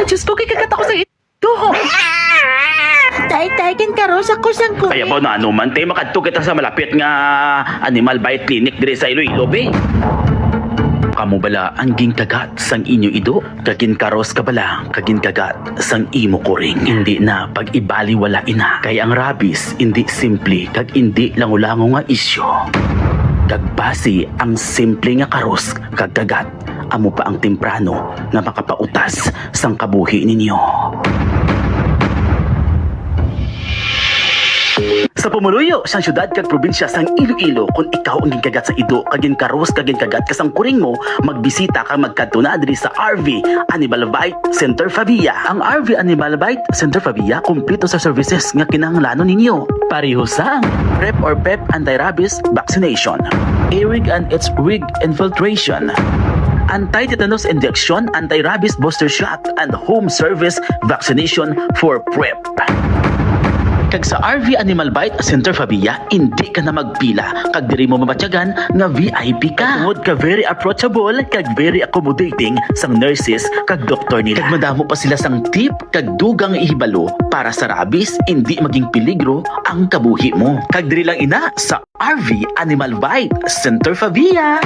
Diyos ko, kikagat ako sa ito. Tay, ken karos ako sang ko. Kaya ba na ano man, te, makadto kita sa malapit nga animal bite clinic dire sa Iloilo, be. Kamu bala ang ginkagat sang inyo ido, kagin karos ka bala, kagin kagat sang imo kuring. Hindi na pag-ibali wala ina. Kaya ang rabies, hindi simple, kag hindi langulango nga isyo. Kagbasi ang simple nga karos, kag kagat, amo pa ang temprano nga makapautas sang kabuhi ninyo. Sa pumuluyo sang syudad kag probinsya sang Iloilo, kung ikaw ang ginkagat sa ido, kagin karos, kagin kagat ka sang kuring mo, magbisita ka magkadto na diri sa RV Animal Bite Center Fabia. Ang RV Animal Bite Center Fabia kumpleto sa services nga kinahanglanon ninyo. Pareho sang PrEP or PEP anti-rabies vaccination, earwig and its wig infiltration, anti-tetanus injection, anti-rabies booster shot, and home service vaccination for PrEP. Kag sa RV Animal Bite Center Fabia, hindi ka na magpila. Kag diri mo mamatyagan nga VIP ka. Tungod ka very approachable, kag very accommodating sang nurses kag doktor nila. Kag madamo pa sila sang tip kag dugang ihibalo para sa rabies hindi maging peligro ang kabuhi mo. Kag diri lang ina sa RV Animal Bite Center Fabia.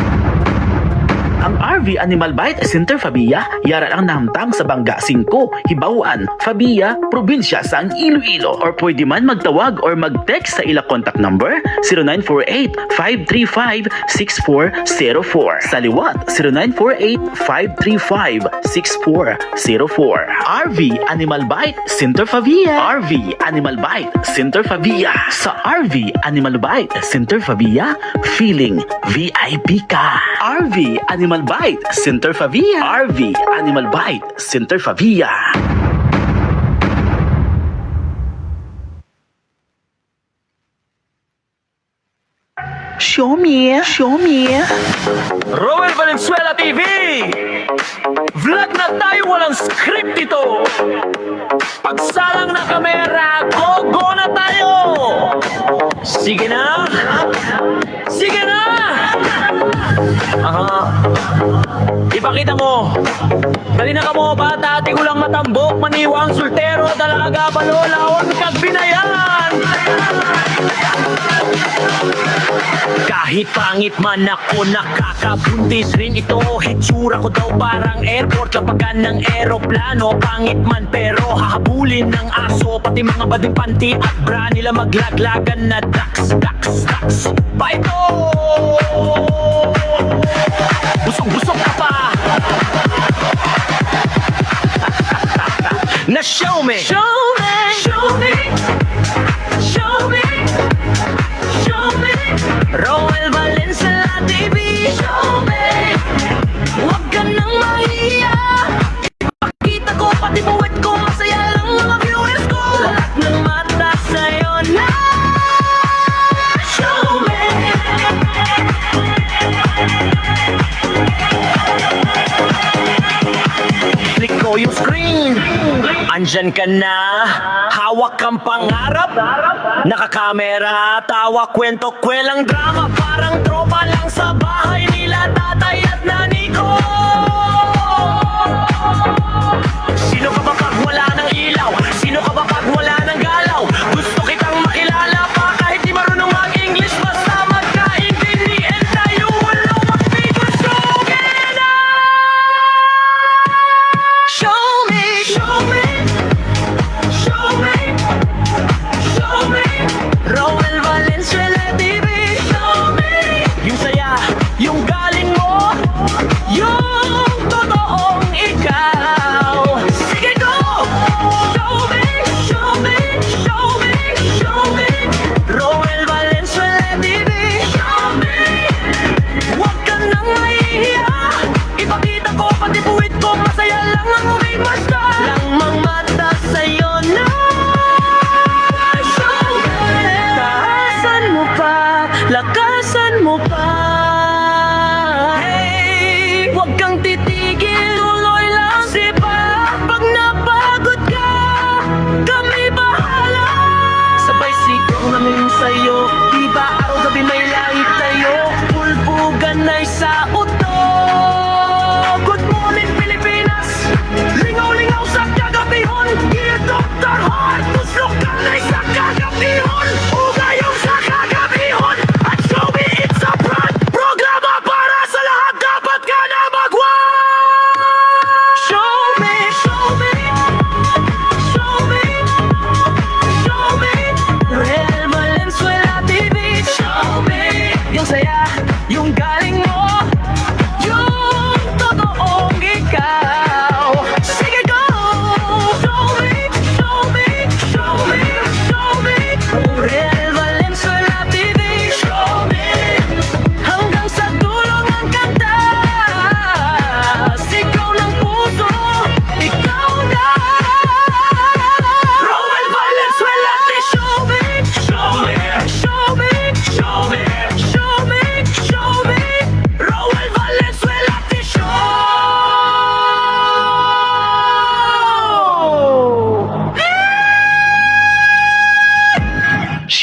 Ang RV Animal Bite Center Fabia, yara lang namtang sa Bangga 5, Hibauan, Fabia, Probinsya sang Iloilo. Or pwede man magtawag or mag-text sa ila contact number 0948-535-6404. Sa liwat, 0948-535-6404. RV Animal Bite Center Fabia. RV Animal Bite Center Fabia. Sa RV Animal Bite Center Fabia, feeling VIP ka. RV Animal Bite Center Fabia. RV Animal Bite Center Fabia. Show me. Roel Valenzuela TV! Vlog na tayo, walang script ito! Pagsalang ng kamera, go na tayo! Sige na! Sige na! Aha. Ipakita mo! Dali na ka mo, bata, ati ko lang matambok, maniwang, sultero, dalaga, balola, huwag kag binayan! Kahit pangit man ako, nakakabuntis rin ito. Hitsura ko daw parang airport lapagan ng eroplano. Pangit man pero hahabulin ng aso, pati mga bading panty at bra nila maglaglagan na ducks. Pa ito! Busog ka pa! Na show me! Roel Valenzuela TV, show me. Huwag ka nang mahiya. Ipakita ko pati buwet ko, masaya lang mga viewers ko. Lahat ng mata sa'yo na. Show me. Click ko yung screen. Andyan ka na. Hawak kang pangarap. Nakakamera, tawa, kwento, kwelang drama. Parang tropa lang sa bahay nila tatay at nani ko. Sino ka ba pag wala ng ilaw? Sino ka ba pag wala ng galaw? Gusto kitang makilala pa kahit di marunong mag-English. Basta magkaintindihan tayo, walang magbigo. Show me. Show me. Roel Valenzuela TV, show me. Yung saya, yung galing mo, yung totoong ikaw. Sige go! Show me. Roel Valenzuela TV, show me. Huwag ka nang mahihiya. Ipakita ko pati buwit ko, masaya lang ang umig basta. Lang mang mata sa'yo na. Lakasan mo pa. Hey, huwag kang titigil, tuloy lang sipa. Pag napagod ka, kami bahala. Sabay sigaw namin sa'yo, diba araw-gabi may lahit tayo. Pulbugan ay sa uto. Good morning Pilipinas, lingaw-lingaw sa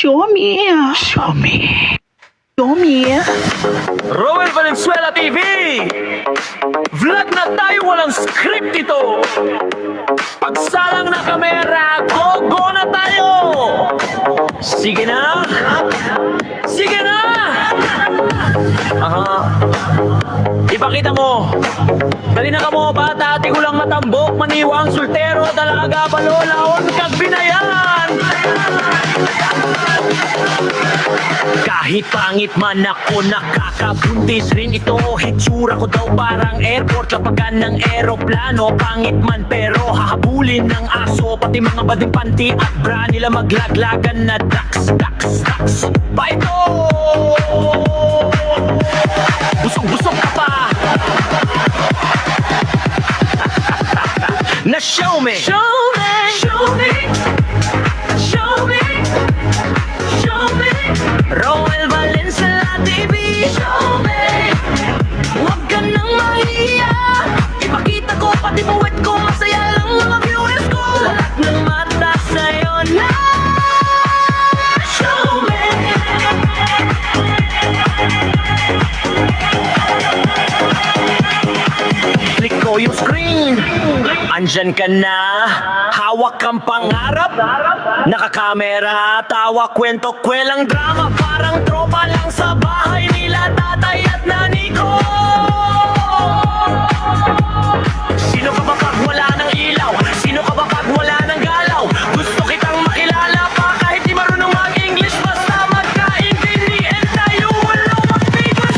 Xiaomi. Xiaomi. Xiaomi. Roel Valenzuela TV! Vlog na tayo, walang script ito! Pagsalang na kamera, go na tayo! Sige na! Sige na! Aha. Ipakita mo! Dali na ka mo, bata, di ko lang matambok, maniwang, sultero, dalaga, balola, huwag kang binayan! Kahit pangit man ako, nakakabuntis rin ito. Hitsura ko daw parang airport, lapagan ng eroplano. Pangit man pero hahabulin ng aso, pati mga bading panty at bra nila maglaglagan na ducks. Pa ito! Busog ka pa! Na show me! Roel Valenzuela TV, show me! Huwag ka nang mahiya, ipakita ko pati buwet ko, masaya lang mga viewers ko. Lahat ng mata sa'yo na, show me! Click ko yung screen, andyan ka na, hawak kang pangarap, nakakamera, tawa, kwento, kwelang drama, parang tropa lang sa bahay nila, tatay at nani ko. Sino ka ba pag wala ng ilaw? Sino ka ba pag wala ng galaw? Gusto kitang makilala pa kahit di marunong mag-English, basta magkaintindihan tayo, walang mag-figure.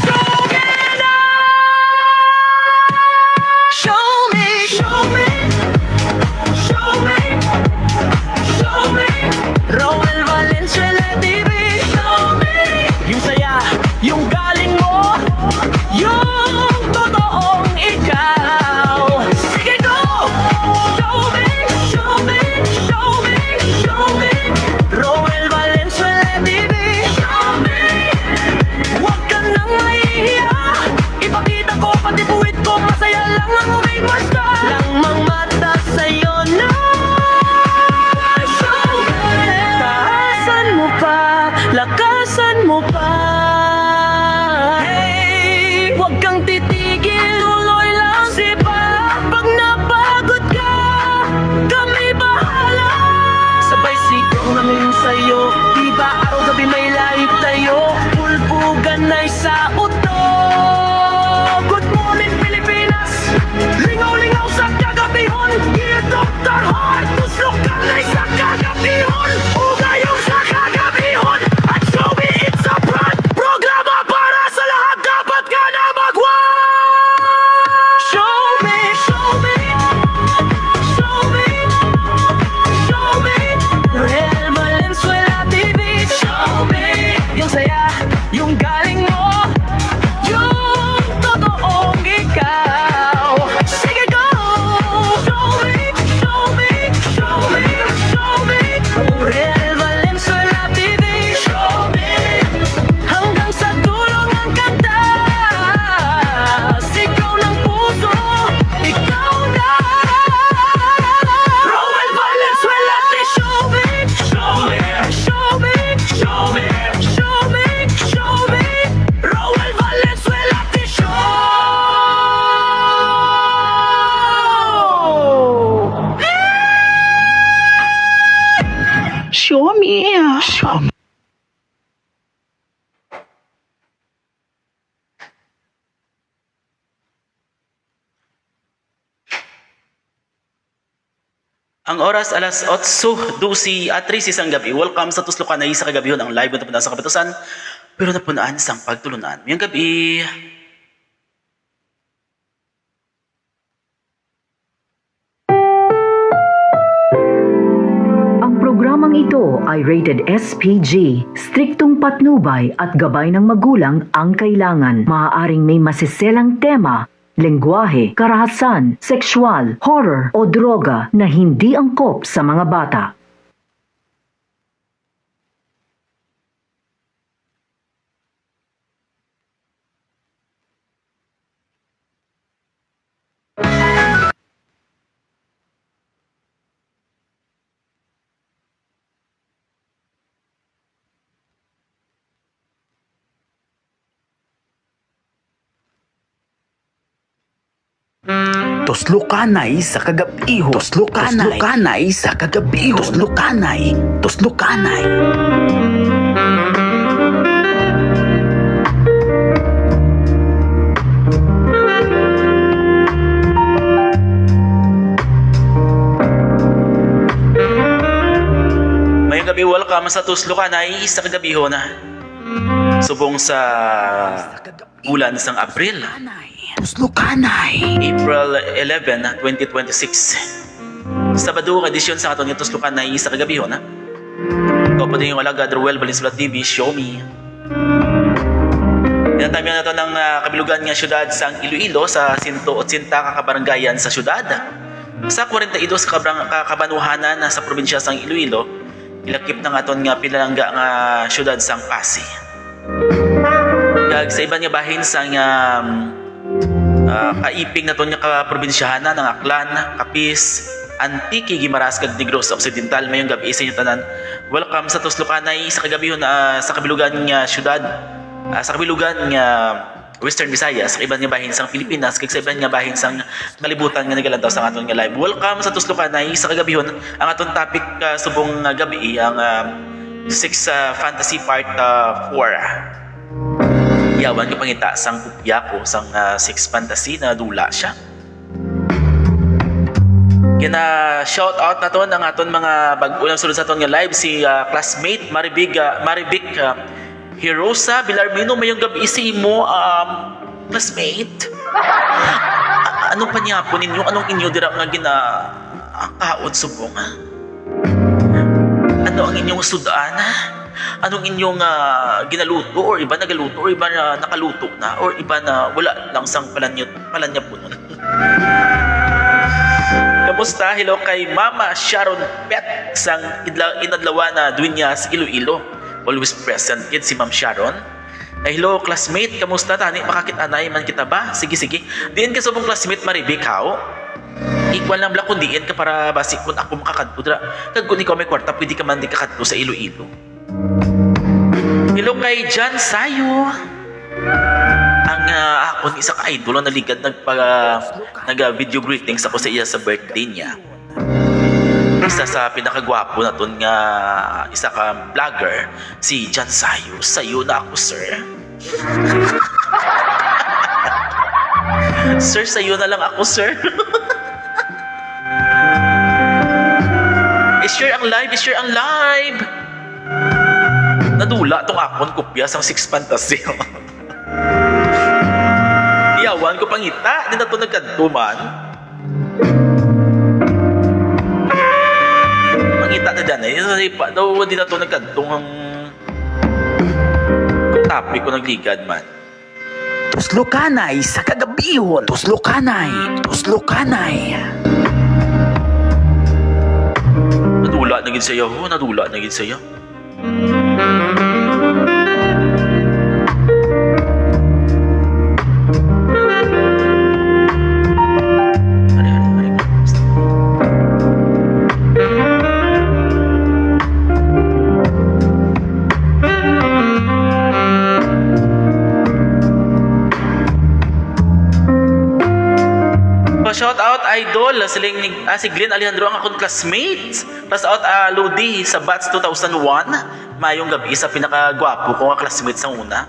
Show me! Show me! Roel Valenzuela TV, show me! Yung saya, yung galing mo, yung totoong ikaw. Sige go! Show me! Show me! Show me! Show me! Roel Valenzuela TV, show me! Huwag ka nang mahihiya, ipakita ko pati buwit ko, masaya lang ang umay basta lang mang mata sa'yo na. Lakasan mo pa. Hey, huwag kang titigil, tuloy lang sipa. Pag napagod ka, kami bahala. Sabay sigaw namin sa'yo, di ba araw-gabi may live tayo? Pulbugan ay sa uto. Good morning Pilipinas, lingaw-lingaw sa kagabihon. Dear Dr. Heart, tuslok ka ay sa kagabihon. Ugayong sa kagabihon. Yung galing mo, yung totoong ikaw. Sige go! Show me, show me, show me, show me. Roel Valenzuela TV, show me. Hanggang sa dulo ng kanta, sigaw ng puso, ikaw na. Roel Valenzuela TV, show me, show me, show me, show me, show me. Roel Valenzuela TV show! Xiaomi. Xiaomi. Ang oras alas 8:12 at 3 isang gabi. Welcome sa Tuslokan na isa kagabihon ang live na napunaan sa kabatusan pero napunaan sang pagtulunan. Ngayong gabi. Ang programang ito ay rated SPG. Striktong patnubay at gabay ng magulang ang kailangan. Maaaring may masiselang tema, lengguwahe, karahasan, sexual, horror o droga na hindi angkop sa mga bata. Tuslukanay sa kagabihon. Tuslukanay sa kagabihon. Tuslukanay. Mayong gabi, welcome sa Tuslukanay sa kagabihon. Subong sa bulan sang Abril. Tuslukanay. April 11, 2026. Sabado, edisyon sa aton ng Tuslukanay sa kagabihon. Ikaw po din yung alagad, Ruel Valenzuela TV, show me. Tinatamihan na ito ng kabilugan nga syudad sa Iloilo sa 180 kakabaranggayan sa syudad. Sa 42 kakabanuhanan sa probinsya sang Iloilo, ilakip ng aton nga pinalangga nga syudad sang Pasig. Kag sa iban nga bahin sang kaiping na to nga kaprobinsyahan ng Aklan, Capiz, Antique, Guimaras, kag Negros Occidental. Mayong gabi sa inyo tanan. Welcome sa Tuslukanay sa kagabihon sa kabilugan nga syudad, sa kabilugan nga Western Visayas, sa iban nga bahin sang Pilipinas, kag sa iban nga bahin sang kalibutan nga nagalantaw sa aton nga live. Welcome sa Tuslukanay sa kagabihon. Ang aton topic subong gabi ang 6 Fantasy Part 4. Yawan ko pangita sang kupya ko sang 6 Fantasy na dula siya. Kina shout out na to ng aton mga bag-unang sulod sa aton nga live si classmate Maribik Hirosa Bilarmino. Mayong gabi si mo classmate. Anong panyapon ninyo? Anong inyo dira nga kaon subong? Ano ang inyong sudaan? Anong inyong ginaluto or iba nagaluto or iba na nakaluto na or iba na wala lang sang palanya po nun. Kamusta? Hello kay Mama Sharon Pet sang inadlawan na Dueñas, Iloilo. Always present kid si Ma'am Sharon. Hello classmate, kamusta? Tani makakit-anay man kita ba? Sige. Diin ka subong classmate Maribik how? Equal lang bla kundi ka para basi kun ako makakadto dra. Kag kun ikaw may kwarta pwede ka man di kakadto sa Iloilo. Hello kay John Sayo. Ang akon isa ka idol na ligad nag-video greetings ako sa iya sa birthday niya. Isa sa pinakagwapo na ton nga isa ka vlogger, si John Sayo. Sayo na ako, sir. Sir, sayo na lang ako, sir. I-share ang live. Nadula tong akon kopya sang 6 Fantasy. Iyawan ko pangita, di na to nagkantuman. Mangita na dyan daw di na to nagkantong ang topic ko nagligad man. Tuslukanay sa kagabihon. Tuslukanay. Nadula na gid sa'yo. Shout out idol si Glenn Alejandro ang akong classmate. Shout out Lodi sa batch 2001. Mayong gabi sa pinakagwapo ko nga classmate sa una.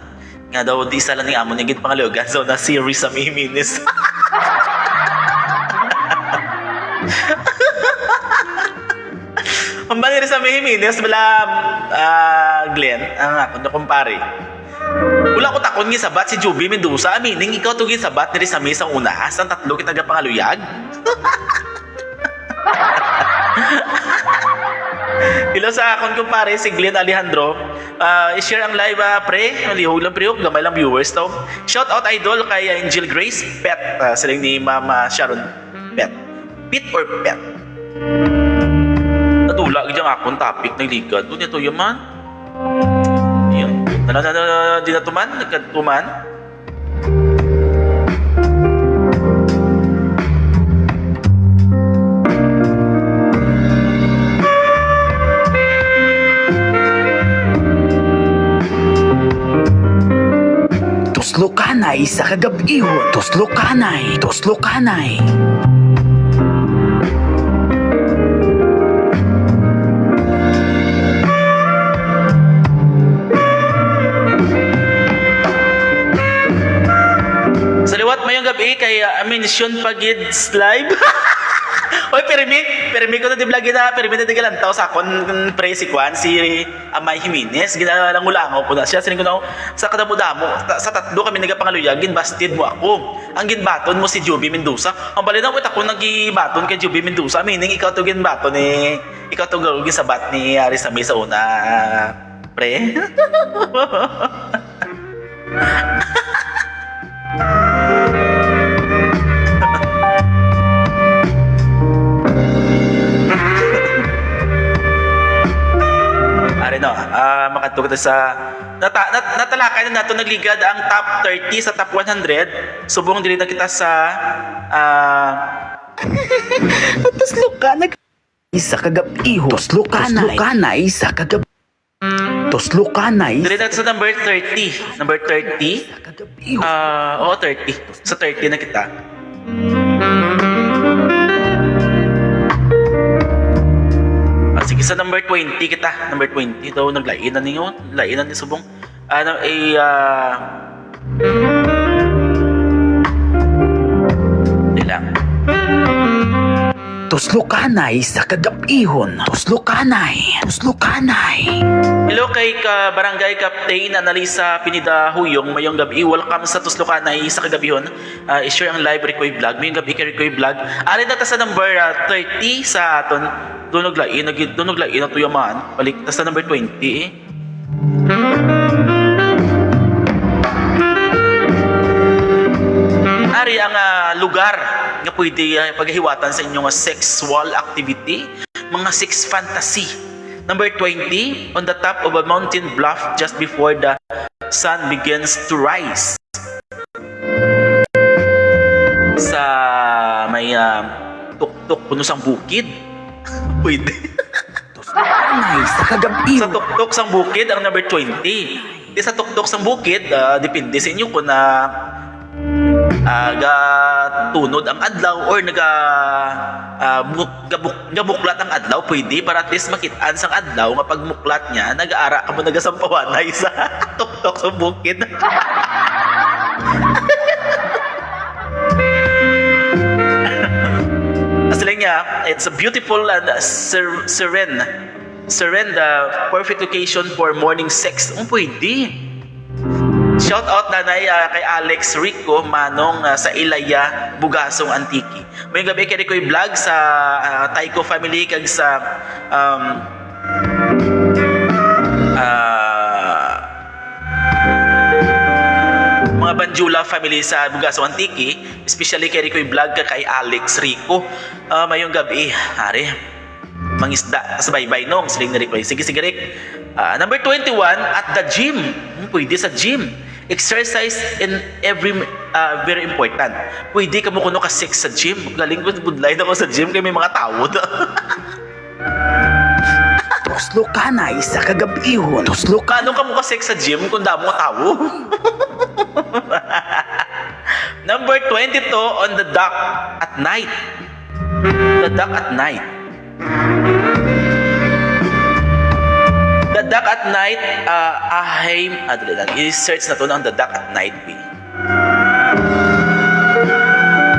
Nga daw di sala ni amo ni gid pangalogan so na series sa Miminis. Ang bali sa Miminis bala Glenn ang ako na kumpare. Wala ko takon nga sabat si Juby Mendoza. Meaning, ikaw tugin sabat ni sa misang unahas. Ang tatlo kita pangaluyag. Hello sa akong kumpare, si Glenn Alejandro. I-share ang live, pre. Malihog lang, pre. Gamay lang viewers to. Shout out idol kay Angel Grace Pet. Silang ni Mama Sharon Pet. Pit or Pet? Natula dyan akong topic ng ligad. Doon ito yung man. Yan. Di na tuman? Nagkatuman? Tuslokanay sa kagabihon. Tuslokanay. Tuslokanay. Sa liwat mayong gabi kay Mission Pagids Live. Oy, permi ko na di vlog na, permi na di galantaw sa akon pre si Juan, si Amay Jimenez, ginalangulangaw ko na siya, sining ko na sa kadamo-damo, sa tatlo kami nagapangaluyag, ginbasted mo ako. Ang ginbaton mo si Juby Mendoza. Ang bali na ko ako nagibaton kay Juby Mendoza, meaning ikaw to ginbaton eh, ikaw to gisabat ni Aris Ami sa una, pre. Ari no, makatugod sa natalakay na nato nagligad ang top 30 sa top 100. Subong dili na kita sa Tuslokanay sa kagabihon. Tuslokanay sa kagabihon. Tuslokanay dili na sa number 30. Number 30. sa kagabihon. Oo, 30. Sa 30 na kita. Sige, sa number 20 kita. Number 20 daw, naglainan ninyo. Lainan ni Subong. Hindi lang. Tuslokanay sa kagabihon. Tuslokanay. Tuslokanay. Hello kay Barangay Captain Analisa Pinida Huyong. Mayong gabi. Welcome sa Tuslokanay sa kagabihon. I-share ang live Ricoy Vlog. Mayong gabi kay Ricoy Vlog. Alin na ta sa number 30 sa aton. Doon naglain na to yaman. Balik ta sa number 20 eh. Ari ang lugar nga pwede paghiwatan sa inyong sexual activity, mga sex fantasy. Number 20, on the top of a mountain bluff just before the sun begins to rise. Sa may tuktok puno sang bukid. Pwede. Tuslokanay sa Sa kagabihon. tuktok sang bukid ang number 20. Di sa tuktok sang bukid, depende sa inyo kung tunod ang adlaw or gabuklat ang adlaw, pwede para at least makitaan sang adlaw nga pagmuklat niya nag-aara ka mo nagasampawanay sa tuktok sa bukid. Asli niya, it's a beautiful and serene perfect occasion for morning sex. Pwede. Shout out nanay kay Alex Rico Manong sa Ilaya, Bugasong, Antiki. May gabi kay Ricoy Vlog sa Taiko family kag sa mga Banjula family sa Bugasong, Antiki, especially kay Ricoy Vlog kay Alex Rico. Mayong gabi, hari mangisda sa baybay nong siling ni Ricoy. Sige Rick. Number 21, at the gym. Pwede sa gym. Exercise in every very important. Pwede ka mo kuno ka sex sa gym. Galing ko budlay na ko sa gym kay may mga tao. Tuslokanay sa kagabihon. Kano ka mo ka sex sa gym kung damo ka tao? Number 22, on the dock at night. The dock at night. The Duck at Night, dali lang, i-search na to ng The Duck at Night, B.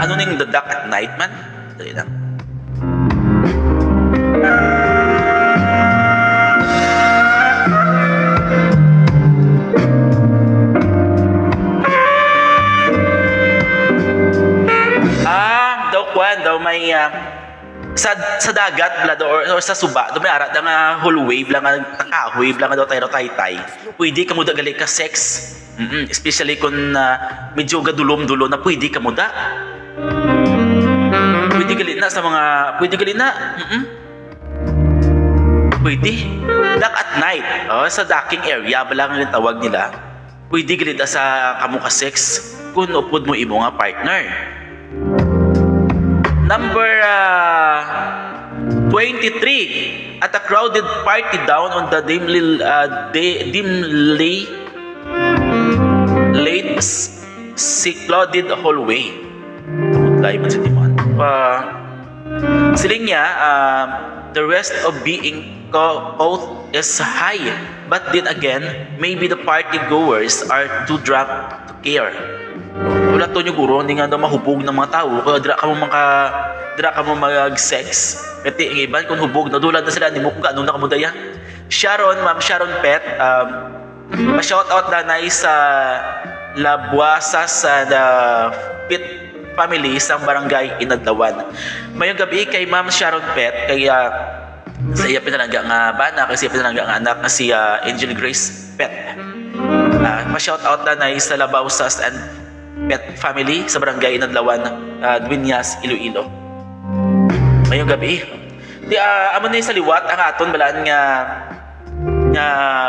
Ano ning The Duck at Night, man? Dali lang. Daw may sa dagat bla or sa suba do may ara nga whole wave lang nga kahoy lang daw tayo tay pwede ka mo gali ka sex especially kung medyo gadulom-dulo na pwede ka mo pwede gali na sa mga pwede duck at night sa docking area bala nga tawag nila pwede gali na sa kamo ka sex kung upod mo imo nga partner. Number 23, at a crowded party down on the dimly late secluded hallway. Budlay man sa timan. Siling niya, the rest of being oath is high, but then again, maybe the party goers are too drunk to care. Wala to nyo guro, hindi nga daw mahubog ng mga tao, kaya dira ka mo mag-sex. Kasi ang iban, kung hubog, nadulad na sila, ni mo kung gaano na kamudaya. Ma'am Sharon Pet, pa-shoutout na sa Labuasas sa Pit family sa barangay Inadlawan. Mayong gabi kay Ma'am Sharon Pet, kaya sa iya pinalangga nga bana, kasi pinalangga nga anak na si Angel Grace Pet. Pa-shoutout na sa Labuasas and Pet family sa barangay Inadlawan, Dueñas, Iloilo. Mayong gabi. Amo na sa liwat ang aton balaan nga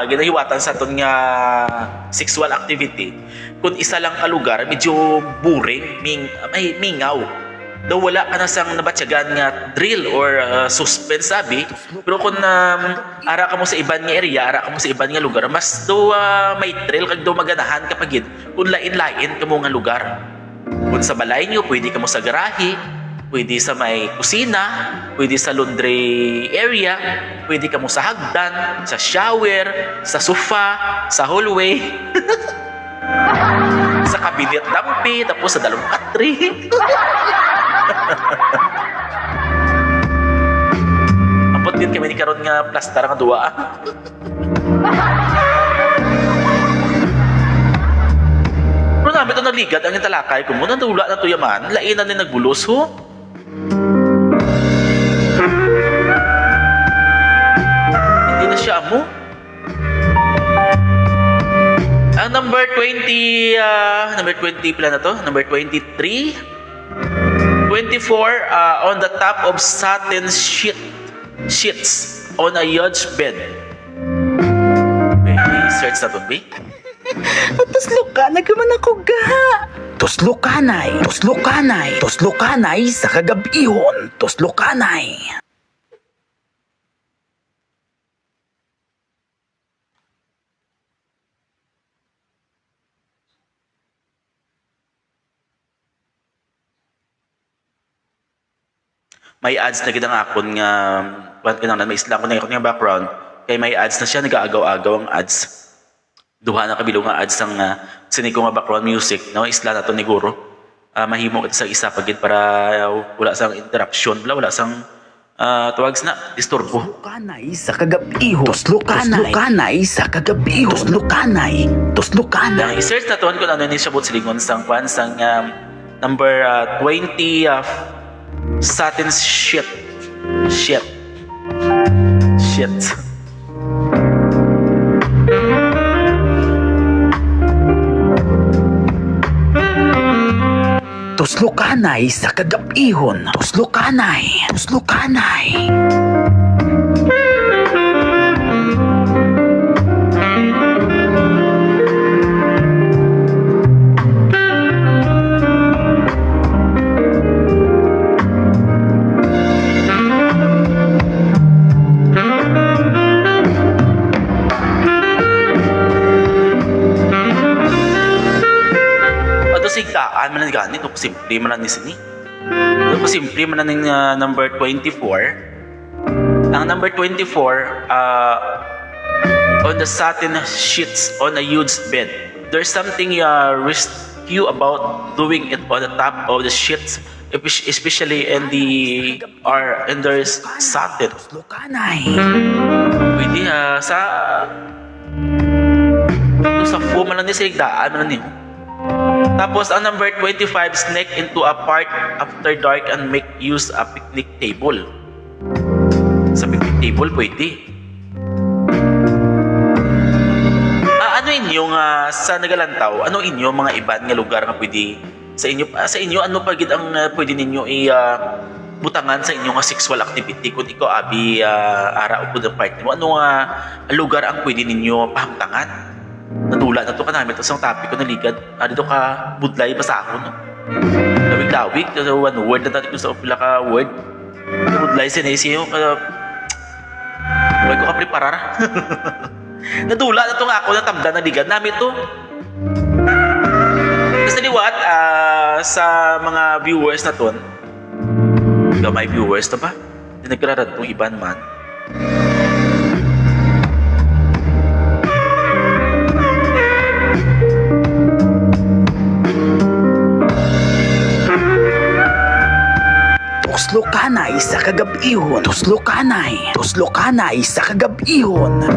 ginahiwatan sa aton nga sexual activity. Kung isa lang ka lugar, medyo boring, mingaw. Daw wala ka na sang nabatyagan nga drill or suspense sabi. Pero kung ara ka mo sa iban nga area, ara ka mo sa iban nga lugar, mas daw may thrill kag daw maganahan kapag kung lain-lain ka mo nga lugar. Kung sa balay nyo, pwede ka mo sa garahe, pwede sa may kusina, pwede sa laundry area, pwede ka mo sa hagdan, sa shower, sa sofa, sa hallway, sa cabinet dampi, tapos sa dalawang katri. Ampot din kami ni karon nga plaster nga duwa. Pero namin ito naligad ang talakay ko mo, nandula na to yaman, lainan din nagbulos ho. Hindi na siya amo. Ang number 20 pala na to, number 23, 24 on the top of satin sheets on a huge bed. Search na to, B. Tuslukan, nagaman ako ga. Tuslukanay sa kagabihon. Tuslukanay. May ads na gid ang akon nga may isla ko na akon nga background kay may ads na siya, nagaagaw-agaw ang ads. Duha na kabilo nga ads ang siniko nga background music, no, isla na to ni Guro. Mahimo kita sa isa pagid para wala sang interruption, wala sang tuwags na disturbo. Tuslukanay sa kagabihon. Tuslukanay sa kagabihon. Tuslukanay. I-search na to kung ano ni siya silingon sang kwan sang number 20 satin shit. Tuslukanay sa kagabihon. Tuslukanay. Sigdaan man na ganito, simple man na ni sini. Simple man na ng number 24. Ang number 24, on the satin sheets on a huge bed. There's something risky about doing it on the top of the sheets, especially in there's satin. Tuslukanay. Pwede sa foam man na ni sigdaan man na ni. Tapos ang number 25, sneak into a park after dark and make use a picnic table. Sa picnic table pwede. Ano inyong sa Nagalantaw, ano inyong mga iban nga lugar nga pwede sa inyo ano pagid ang pwede ninyo butangan sa inyong sexual activity kung ikaw abi ara upod ang partner mo, ano lugar ang pwede ninyo pahamtangan? Nadula na to ka namin tapos ang topic ko naligad dito ka budlay basta ako no lawig one word na natin ko sa pila ka word budlay sinesiyo huwag ko ka preparar. Nadula na to nga ako na tamda naligad namin to sa liwat, sa mga viewers na ton, may viewers na ba? Hindi nagrarad pong iban man. Tuslokanay sa kagabihon. Tuslokanay. Tuslokanay sa kagabihon.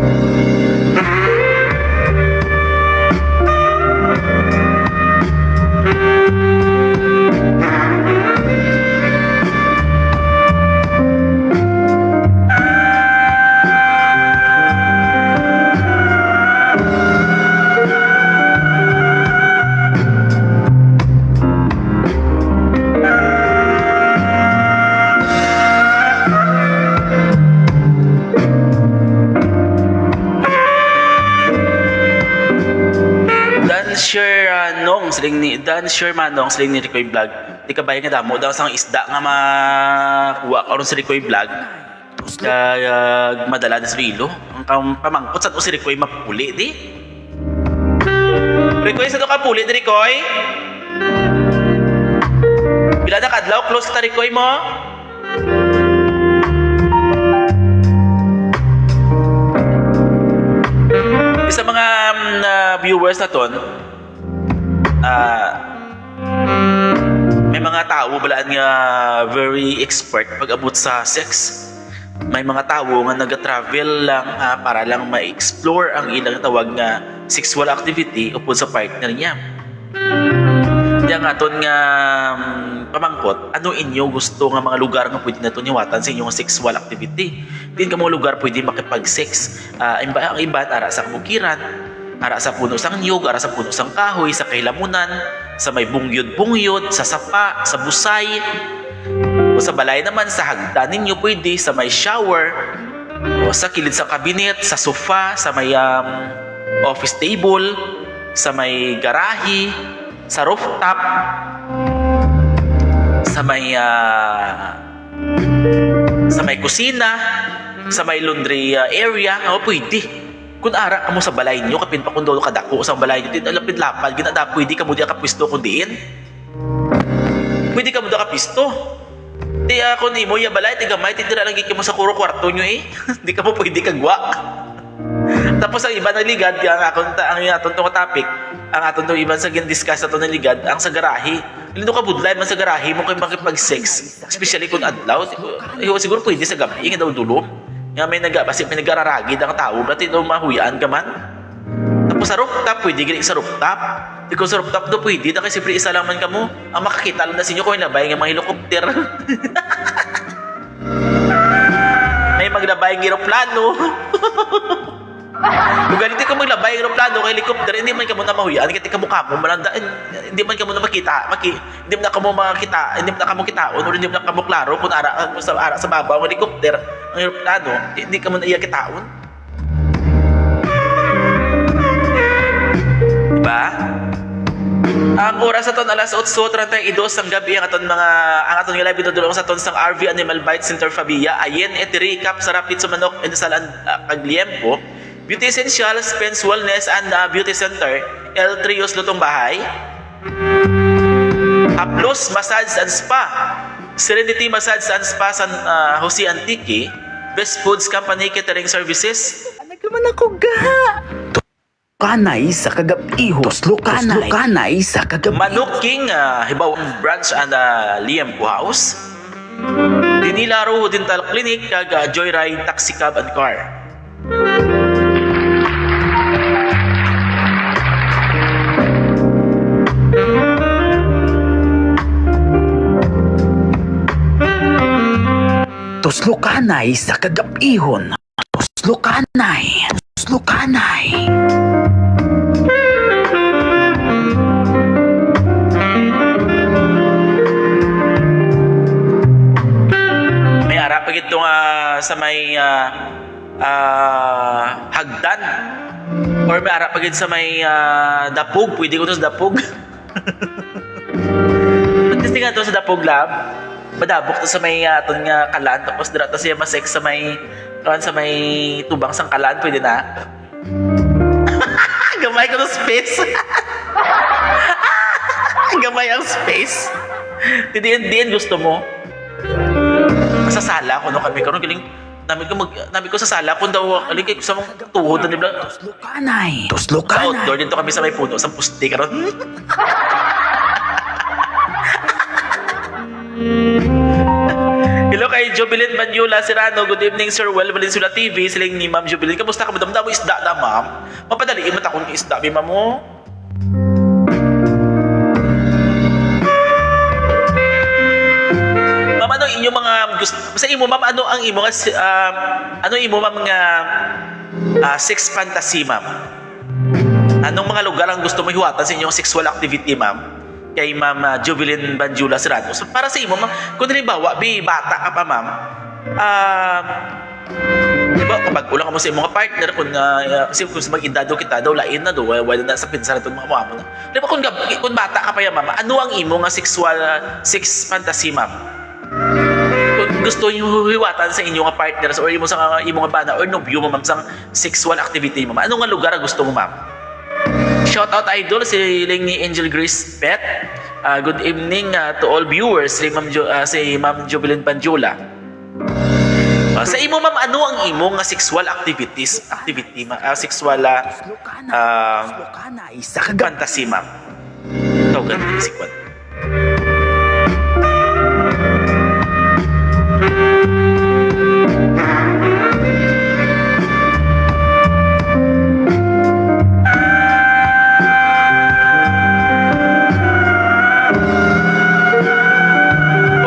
Dan sure manong siling ni Ricoy Vlog. Di ka bayan nga damo daw sang isda nga makuha karon si Ricoy Vlog. Kaya madala na sa rilo. Ang pamangkot sa to si Ricoy mapuli di. Ricoy sa to ka puli di Ricoy. Bila na kadlaw close ka Ricoy mo. Sa mga viewers na ton, may mga tao balaan nga very expert pag abot sa sex. May mga tao nga nag-travel lang para lang ma-explore ang ilang tawag nga sexual activity upod sa partner niya. Diyan nga ton nga pamangkot, ano inyo gusto nga mga lugar nga pwede na to niwatan sa inyong sexual activity? Din ka mga lugar pwede makipag-sex. Ang iba ara sa kabukiran, ara sa puno sang niyog, ara sa puno sang kahoy, sa kahilamunan, sa may bungyod-bungyod, sa sapa, sa busay, o sa balay naman, sa hagdan ninyo pwede, sa may shower, o sa kilid sa kabinet, sa sofa, sa may office table, sa may garahe, sa rooftop, sa may kusina, sa may laundry area, o pwede. Kung ara ka mo sa balay niyo, kapin pa kung dolo kadako sa balay niyo, lapit lapad, ginada, pwede ka mo di akapisto kung diin. Pwede ka mo di akapisto. Di ako ni mo, ya balay, tigamay, titira lang mo sa kuro kwarto niyo eh. Di ka mo pwede kagwa. Tapos ang iba naligad, ang aton itong topic, ang aton itong iba sa gin-discuss na ito naligad, ang sa garahe. Lino ka budlay man sa garahe mo kayo makipag-sex. Especially kung adlaw, siguro pwede sa gabi, nga daw dulo. Nga may nagararagid ang tao, ba't ito mahuyaan ka man? Tapos sa rooftop, pwede ginig sa rooftop. Di kung sa rooftop do pwede, na kasi isa lang man ka mo. Ang makakita lang na sa inyo kung nabay ng mga helicopter. May maglabay ng aeroplano. Kung ganito ka maglabay ng aeroplano kay helicopter, hindi man ka mo na mahuyaan, kasi kamukha mo, hindi man ka mo na makita, hindi man ka mo makita, hindi man ka mo kitaon, o hindi man ka mo klaro kung ara sa babaw ng helicopter, ang aeroplano, hindi ka mo na iya kitaon. Diba? Ang oras sa ton alas 8:32 ang gabi ang aton nga live dudulong sa ton sang RV Animal Bite Center Fabia. Ayen recap sa rapid sa manok and sa Kagliempo. Beauty Essentials, Spence Wellness and Beauty Center, El Trios Lutong Bahay. Aplos Massage and Spa, Serenity Massage and Spa San Jose Antique, Best Foods Company Catering Services. Nagkaman ako ga. Tuslokanay sa kagabihon. Tuslokanay sa kagabihon. Manok King, Hibawang Branch and Liempo House. Dinilaro Dental Clinic, kag Joyride Taxi Cab and Car. Tuslokanay sa kagabihon. Tuslokanay. Tuslokanay. May ara pag ito sa may hagdan. Or may ara pag ito sa may dapog. Pwede ko ito sa dapog. Pagkistingan ito sa dapog lab. Badabok to sa may aton nga kalan, tapos dira ta siya masex sa may tubang sang kalan, pwede na. Gamay ko ng space. may ang space. Diyan gusto mo. Sa sala ko no kami karon galing namin ko sa sala ko daw aling kay sa mga tuhod na nila. Lukanay. Tos Sa lukanay. outdoor dito kami sa may puno sa puste karon. Hello kay Jubilin Banyula Serrano. Good evening, Sir Well Valenzuela TV. Siling ni Ma'am Jubilin. Kamusta ka? Madam mo isda na, ma'am. Mapadaliin mo takong isda, ma'am mo. Ma'am, ano inyong mga gusto? Sa imo, ma'am, ano ang imo nga ano imo ma'am nga sex fantasy, ma'am? Anong mga lugar ang gusto mo hiwatan sa inyong sexual activity, ma'am? Kay Ma'am Jubilin Banjula Serrano. So, para sa imo, ma'am, kung halimbawa, bata ka pa, ma'am, diba, kapag ulang ka mo sa imong partner, kasi kung mag-indado kita, daw lain na, wala na sa pinsan na itong mga mo na. Diba, kung bata ka pa yan, ma'am, ano ang imo nga sex fantasy, ma'am? Kung gusto nyo hiwatan sa inyong partner, or imo sa imong bana, or nobyo mo, ma'am, sa sexual activity mo, ma'am, ano nga lugar ang gusto mo, ma'am? Shout out idol si Ling ni Angel Grace Pet. Good evening to all viewers si Ma'am Jubilin Banjula. Sa imo ma'am ano ang imo nga sexual activity sexual Lukanay. Sa kagabi. fantasy ma'am. Tawag ni si Kwan.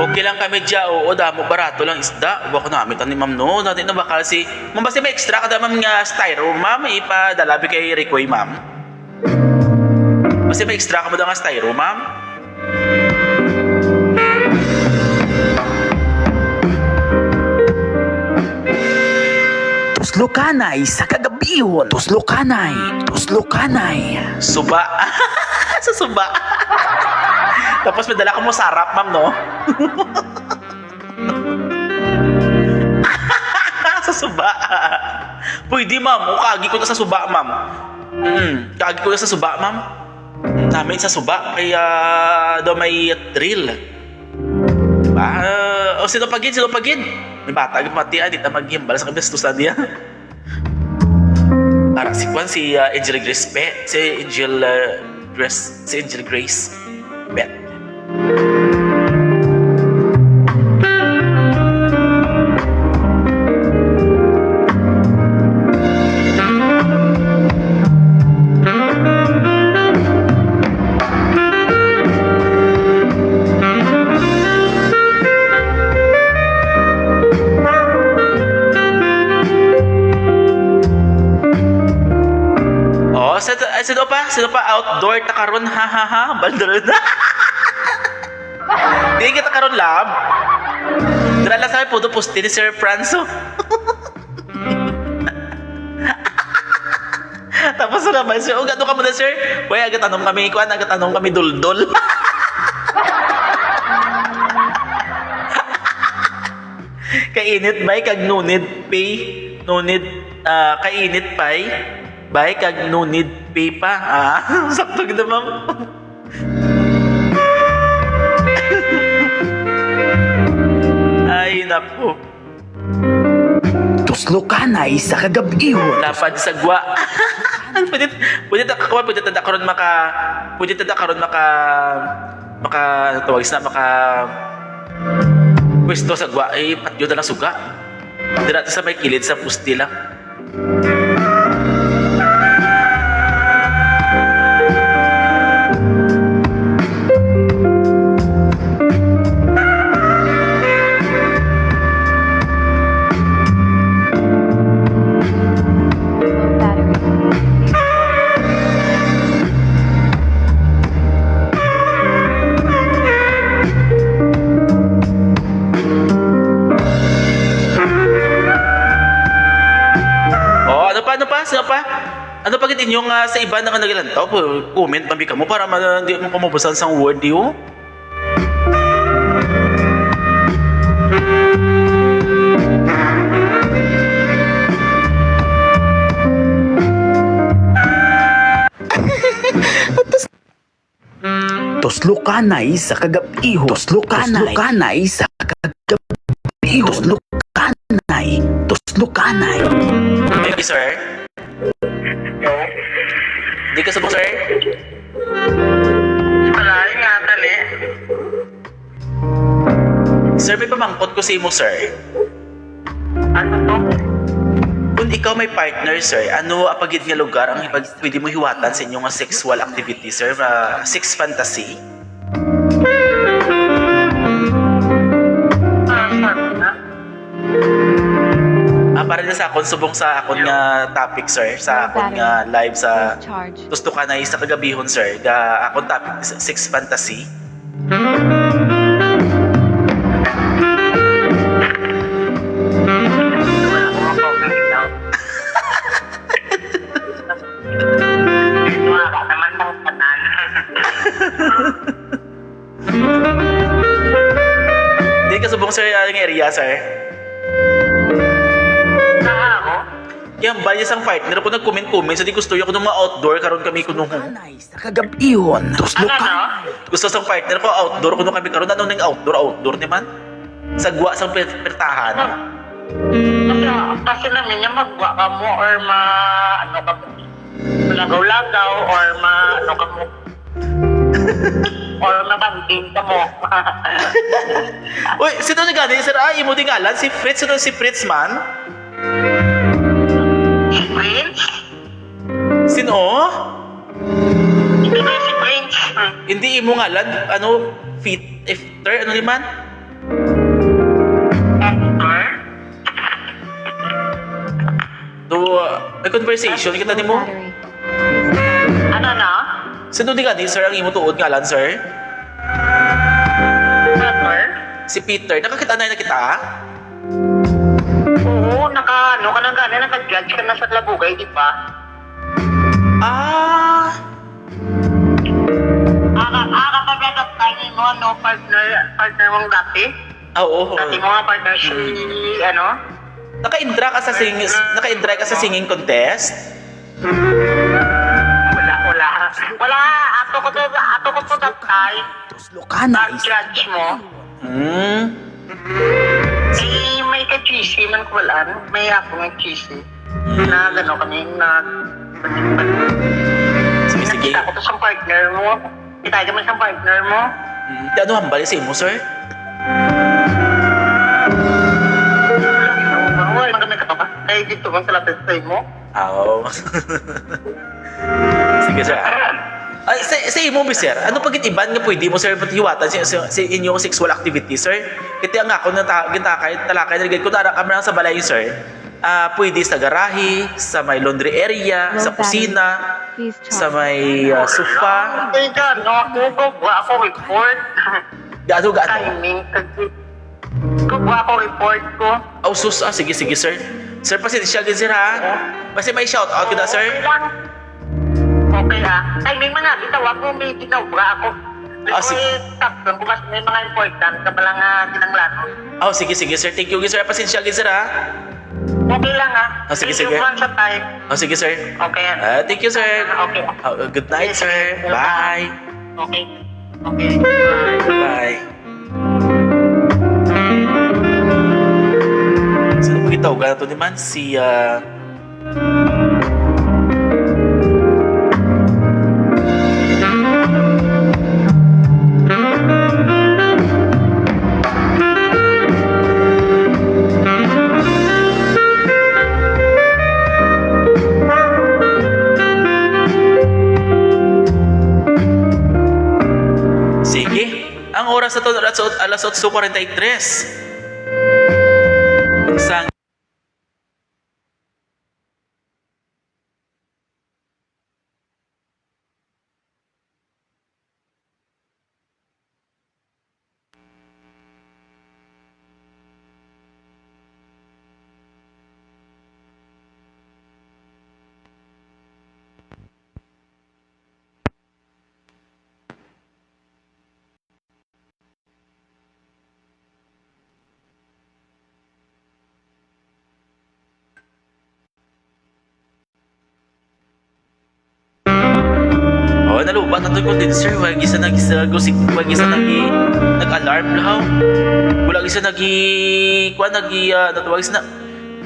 Okay lang kami dyan, oo, damo, barato lang isda. Huwag ko namin ni ma'am, no? Natin na bakal si... Ma'am, basta may extra ka da, ma'am, nga styro, ma'am, ipadalabi kay Ricoy, ma'am. Basta may extra ka mo da nga styro, ma'am. Tos lukanay. Sa kagabihon. Tos lukanay. Tos lukanay. Suba. Sa suba. Tapos may dala ka mo sarap, ma'am, no? Sa suba. Pwede, ma'am. O, kagi ko na sa suba, ma'am. Kagi ko na sa suba, ma'am. Namin sa suba. Kaya daw may thrill. Diba? O, sino pagin? May bata, matian. Di na maghimbal sa kabistusan niya. Para si Kwan, si Angel Grace Pet. Si Angel Grace Pet. Oh, sino pa outdoor ta karon ha ha ha baldaron na. Di kita karon lab. Dira lang sa puto poste ni Sir Franzo. Tapos naman sir, o gato ka muna sir. Kuya, agatanong kami duldol. Kainit bay kag no need pay. Kainit pay. Bay kag no need pay pa. Sakto gid ma'am. Ay naku. Tos lukanay. Sa kagabihon. Lapad sa gwa. Pwede ta karon tawag sa pwesto sa gwa ay patyo na lang suga. Dira ta sa may kilid sa pusti lang. Sino pa? Ano pagit inyong sa iba na nagalantaw? Comment mabi ka mo para hindi mo kumubusan sa word yun. Tuslukanay sa kagab-ihon. Tuslukanay sa kagab-ihon. Tuslukanay. Thank you, sir. Di ka subok, sir? Wala, ingatan eh. Sir, may pamangkot ko sa imo, sir. Ano to? Kung ikaw may partner, sir, ano ang pagid nga lugar ang pwede mo hiwatan sa inyong sexual activity, sir? Sex fantasy? Sabi na. Para na sa akon, subong sa akon nga topic, sir. Sa akon nga live sa Gusto ka na sa kagabihon, sir. Akon topic, sex fantasy. Wala ko mapapagin daw. Wala naman ng kanan. Di ka subong, sir, yung area, sir. Saka ako? Yan ba, isang partner ko nag-comment-comment so di gusto yung mga outdoor karon kami kuno. Tuslukanay sa kagab-ihon. Ano? Gusto sang partner ko outdoor kuno kami karon ano ning outdoor ni man. Sagwa sang pertahan. Kasi namin yung magwa ka mo or ano ka mo. Lagaw-lagaw or ano ka mo. Or mabanding ka mo. Uy, sino ni gani sir? Imo di ngalan si Fritz, sino si Fritz man? Si Prince? Sino? Hindi ba si Prince? Hindi imo ngalan ano after ano ni man? Actor? Do may conversation kita nimo. Ano na? Sino di gani sir ang imo tuod ngalan sir? Actor? Si Peter. Nakakita na kita? Oo, ano ka na gano'n, naka-judge ka na sa Labugay, di ba? Ah, Kapag tayo mo, ano, partner mong dati? oo. Dati mo nga partner si, ano? Naka-indra ka sa singing contest? Wala, ato ko to that time, Tuslukanay sa nag-judge mo. May ka-cheesy man ko wala, may ako ng cheesy. Na gano'n kami, Sige, sige. nakita ko to sa partner mo. Kita ka man sa partner mo. Di ano hambali sa imo, sir? Wala kami ka pa. Kaya dito man sa lapit sa mo. Oo. Sige, sir. Sa imo, sir, ano pagit iban nga pwede mo, sir, patiwatan sa inyong sexual activity, sir? Kiti ang ako na gintakay, talakay, nalagay ko na kamera sa balay, sir. Pwede sa garahe, sa may laundry area, sa kusina, sa may sofa. Kaya ka, no, ako report. Gaano. Timing, kukuha ako report ko. Oh, sus, sige, sir. Sir, pasensya din, sir, ha? Kasi may shoutout ko na, sir. Okay lang. Okay timing man nga, bitawag mo, may ginawra ako. Sige. Tapos kung mas may mga important ka palang kinanglan. Oh, sige, sir. Thank you, sir. Pasensya din, sir, ha? Okay lang Sige, Thank sige. you man sa time. Oh, sige, sir. Okay. Thank you, sir. Okay. Good night, sir. Bye. Okay. Okay. Bye. Bye. Sino magitaw ka na to naman? Si, sige. Ang oras na to, alas 8:43. Sang lupa na to condenser. Wag isa nag-alarm lahaw. Wala isa natawag isa na.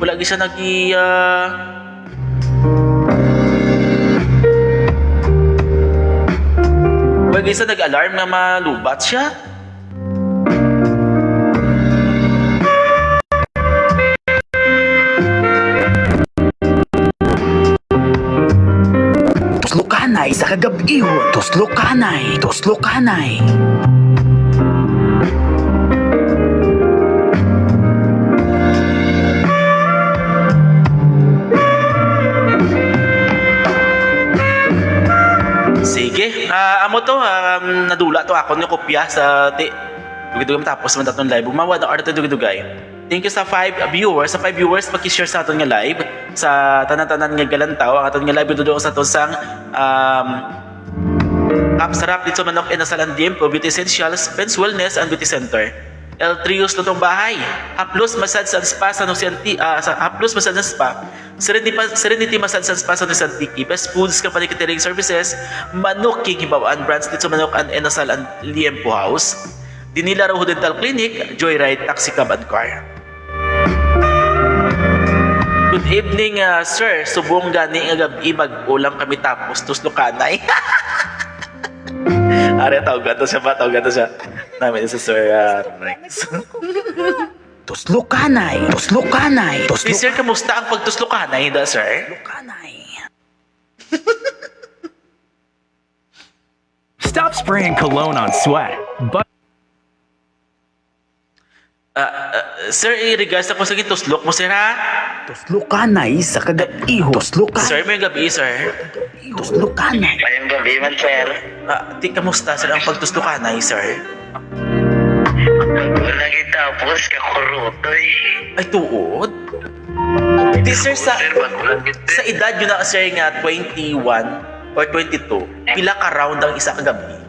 Wala isa wag isa nag-alarm na malubat siya. Tuslokanay sa kagab-ihon. Tuslokanay. Sige, amo to, nadula to ako ng kopya sa dugay-dugay matapos man tatong live. Umawa ng arte dugay-dugay. Thank you sa 5 viewers. Sa 5 viewers, pag-share sa aton nga live. Sa tanan-tanan nga galantaw. Ang aton nga live doon sa aton sang Kapsarap dito manok Inasal and Diempo, Beauty Essentials, Men's Wellness and Beauty Center. El Trios Lutong Bahay, Haplos Massage and Spa sa Haplos Massage and Spa, Serenity Massage and Spa sa Nusantiki, Best Foods Company Catering Services, Manok King Hibawaan Brands dito manok and Inasal and Liempo House, Dinila Rojo Dental Clinic, Joyride Taxi Cab and Car. Good evening, sir. Subong gani nga gabi mag-ulam kami tapos tuslokanay. Ari, tawag to siya. Namin sa Sir Rex. Tuslokanay. Sir, kamusta ang pagtuslokanay da, sir? Stop spraying cologne on sweat. But Sir, i-regards ako sa tuslok mo, sir, ha? Tuslokanay sa kagab-ihon. Sir, may gabi, sir. Tuslokanay. Ayong gabi man, sir. Kamusta, sir, ang pagtuslokanay, sir? Wala kitapos ka kurutoy. Ay, tuod? Di, sir, sa edad yun na, sir, nga 21 or 22, pila ka round ang isa kagabi?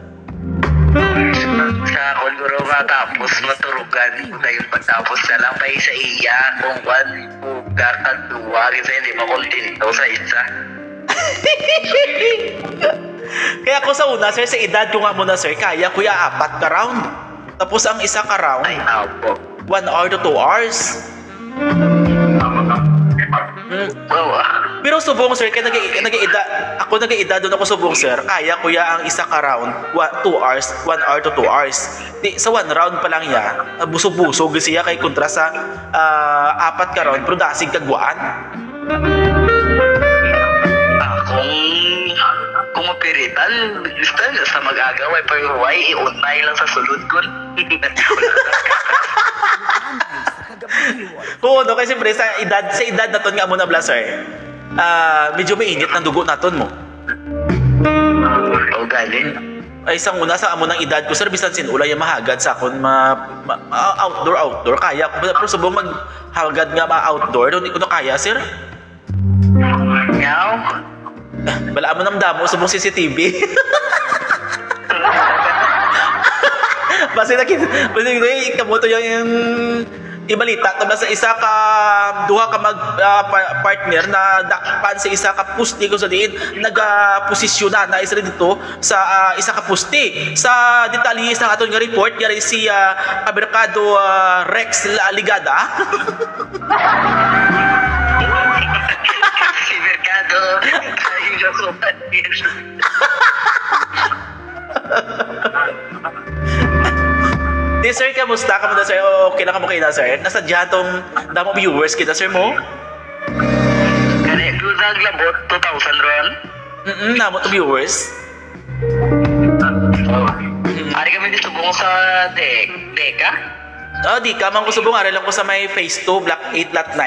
Sa akong guro matapos maturugan kayo pagtapos na lang pa sa iya kung kwan kakaduwa kasi hindi makontento sa isa. Kaya ako sa una, sir, sa edad ko nga muna, sir, kaya kuya 4 ka round. Tapos ang isa ka round, Ay, ako. 1 hour to 2 hours. Oo. Pero subong, sir, kaya nag-edad doon ako subong, sir. Kaya kuya ang isa ka round, 2 hours, 1 hour to 2 hours. Di, sa 1 round pa lang ya, busog-busog siya kay kontra sa 4 ka round, pero dasig kagwaan. Kung mapiritan, gusto sa mag-agaway pero why iuntay lang sa sulod ko. Oo, no, kasi siyempre sa edad naton nga mo na blaser. Medyo mainit ng dugo naton mo. O galing. Ay isang una sa amo ng edad ko, sir, bisan sinulay yung mahagad sa akon outdoor kaya ko, pero subong maghagad nga outdoor, hindi ko na kaya, sir. Ngaw? Bala mo ng damo, subong CCTV. Basta kamuto yung ibalita tabla sa isa ka duha ka partner na dakpan sa isa ka pusti ko sa diin nagaposisyonan na isa dito sa isa ka pusti sa detalye sa aton nga report yari si Kaberkado Rex Ligada. Si Mercado. Di, sir, kamusta ka mo na, sir? Okay lang ka mo kayo na, sir? Nasa dyan tong damo viewers kita, sir mo? Kani, dudang labot, 2,000 ron. Namo to viewers. Ari kami dito buong sa Deka. Di ka, man ko subong, aral lang ko sa may phase 2, block 8, lot 9.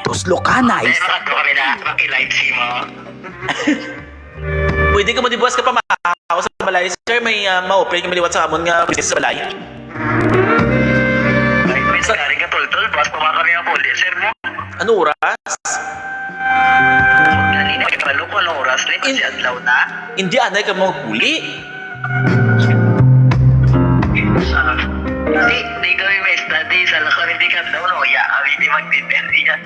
Tuslokanay. Pero kato kami na makilight si mo. Pwede ka mo dibuwas ka pa maahaw sa balay, sir, may ma-open ka maliwat sa amon nga business sa balay. Ay, may sakaring ka tol-tol, bas pa kami ang puli, sir mo. Ano oras? Kanina, palo ko ng oras rin kasi adlaw na. Hindi anay ka mo huli. Di kami may study sa lakar, hindi ka daw, no? Ya, kami di mag-dinner yan.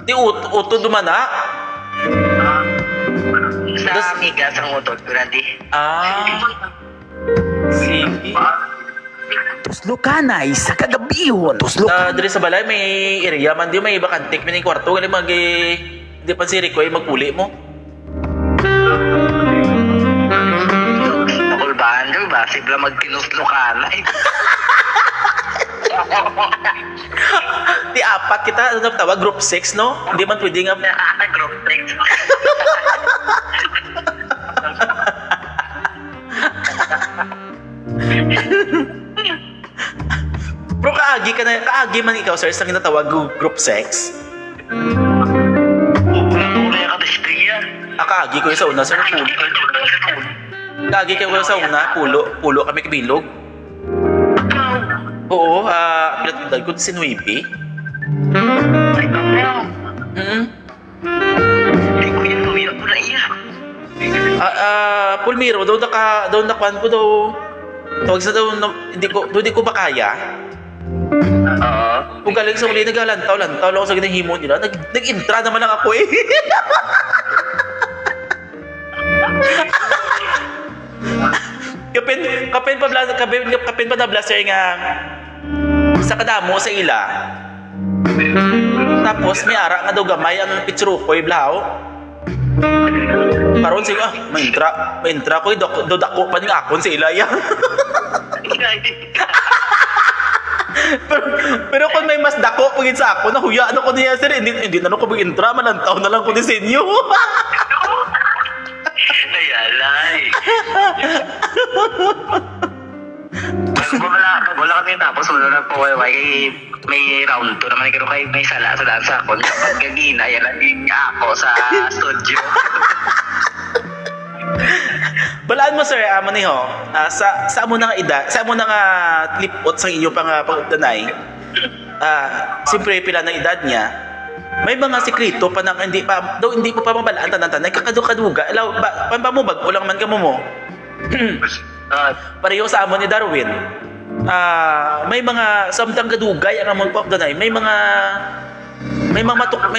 Di uto dumana. Sa dos. amiga sa motor ko na di. Sige. Tuslo kanay sa kagabihon. Tuslo Diri sa balay may area man di may bakantik may kwarto gali di pa si Rico ay magpuli mo. Nakulbahan doon ba? Sibla magkinuslo ka na. Di apat kita ano tawag group 6 no? Hindi man pwede nga Group text. Bro, kaagi man ikaw, sir, sa kinatawag group sex. Una yung kadisting yan. Kaagi ko yung sa una, sir, pulo. Kaagi kayo sa una, pulo kami kabilog. Oo, pinatundad ko si Nuipi. Ay, kamo. Hindi ko yan lumiyak ko na iya. Pulmiro, daw nakuhan ko daw. Tawag sa daw, hindi ko ba kaya? Oo. Kung galing sa uli, naglantaw lang ako sa ginahimo nila. Nag-intra naman lang ako eh. kapin pa na blaster nga sa kadamo sa ila. Tapos may ara nga daw gamay ang pitsurukoy blaw. Karon sige maintra ko do dako pa ning akon sa ila ya. pero kung may mas dako pagin sa ako, nahuya ano ko niya sir, hindi na ko mag-intra, malantaw na lang ko ni senyo. Nayalay. Wala kami tapos wala na po may round 2 naman kaya kay may sala sa dansa ko. Kapag gagina, yan lang din ako sa studio. Balaan mo sir, maniho, sa amo na nga edad, sa amo na nga lipot sa inyo pang pagdanay. Siyempre pila ng edad niya. May mga sekreto pa nang hindi mo pa mabalaan tanan-tanan kakaduga. Elaw pa mo bag ulang man kamo mo. Pareho sa amo ni Darwin. May mga samtang kadugay ang among pagdanay. May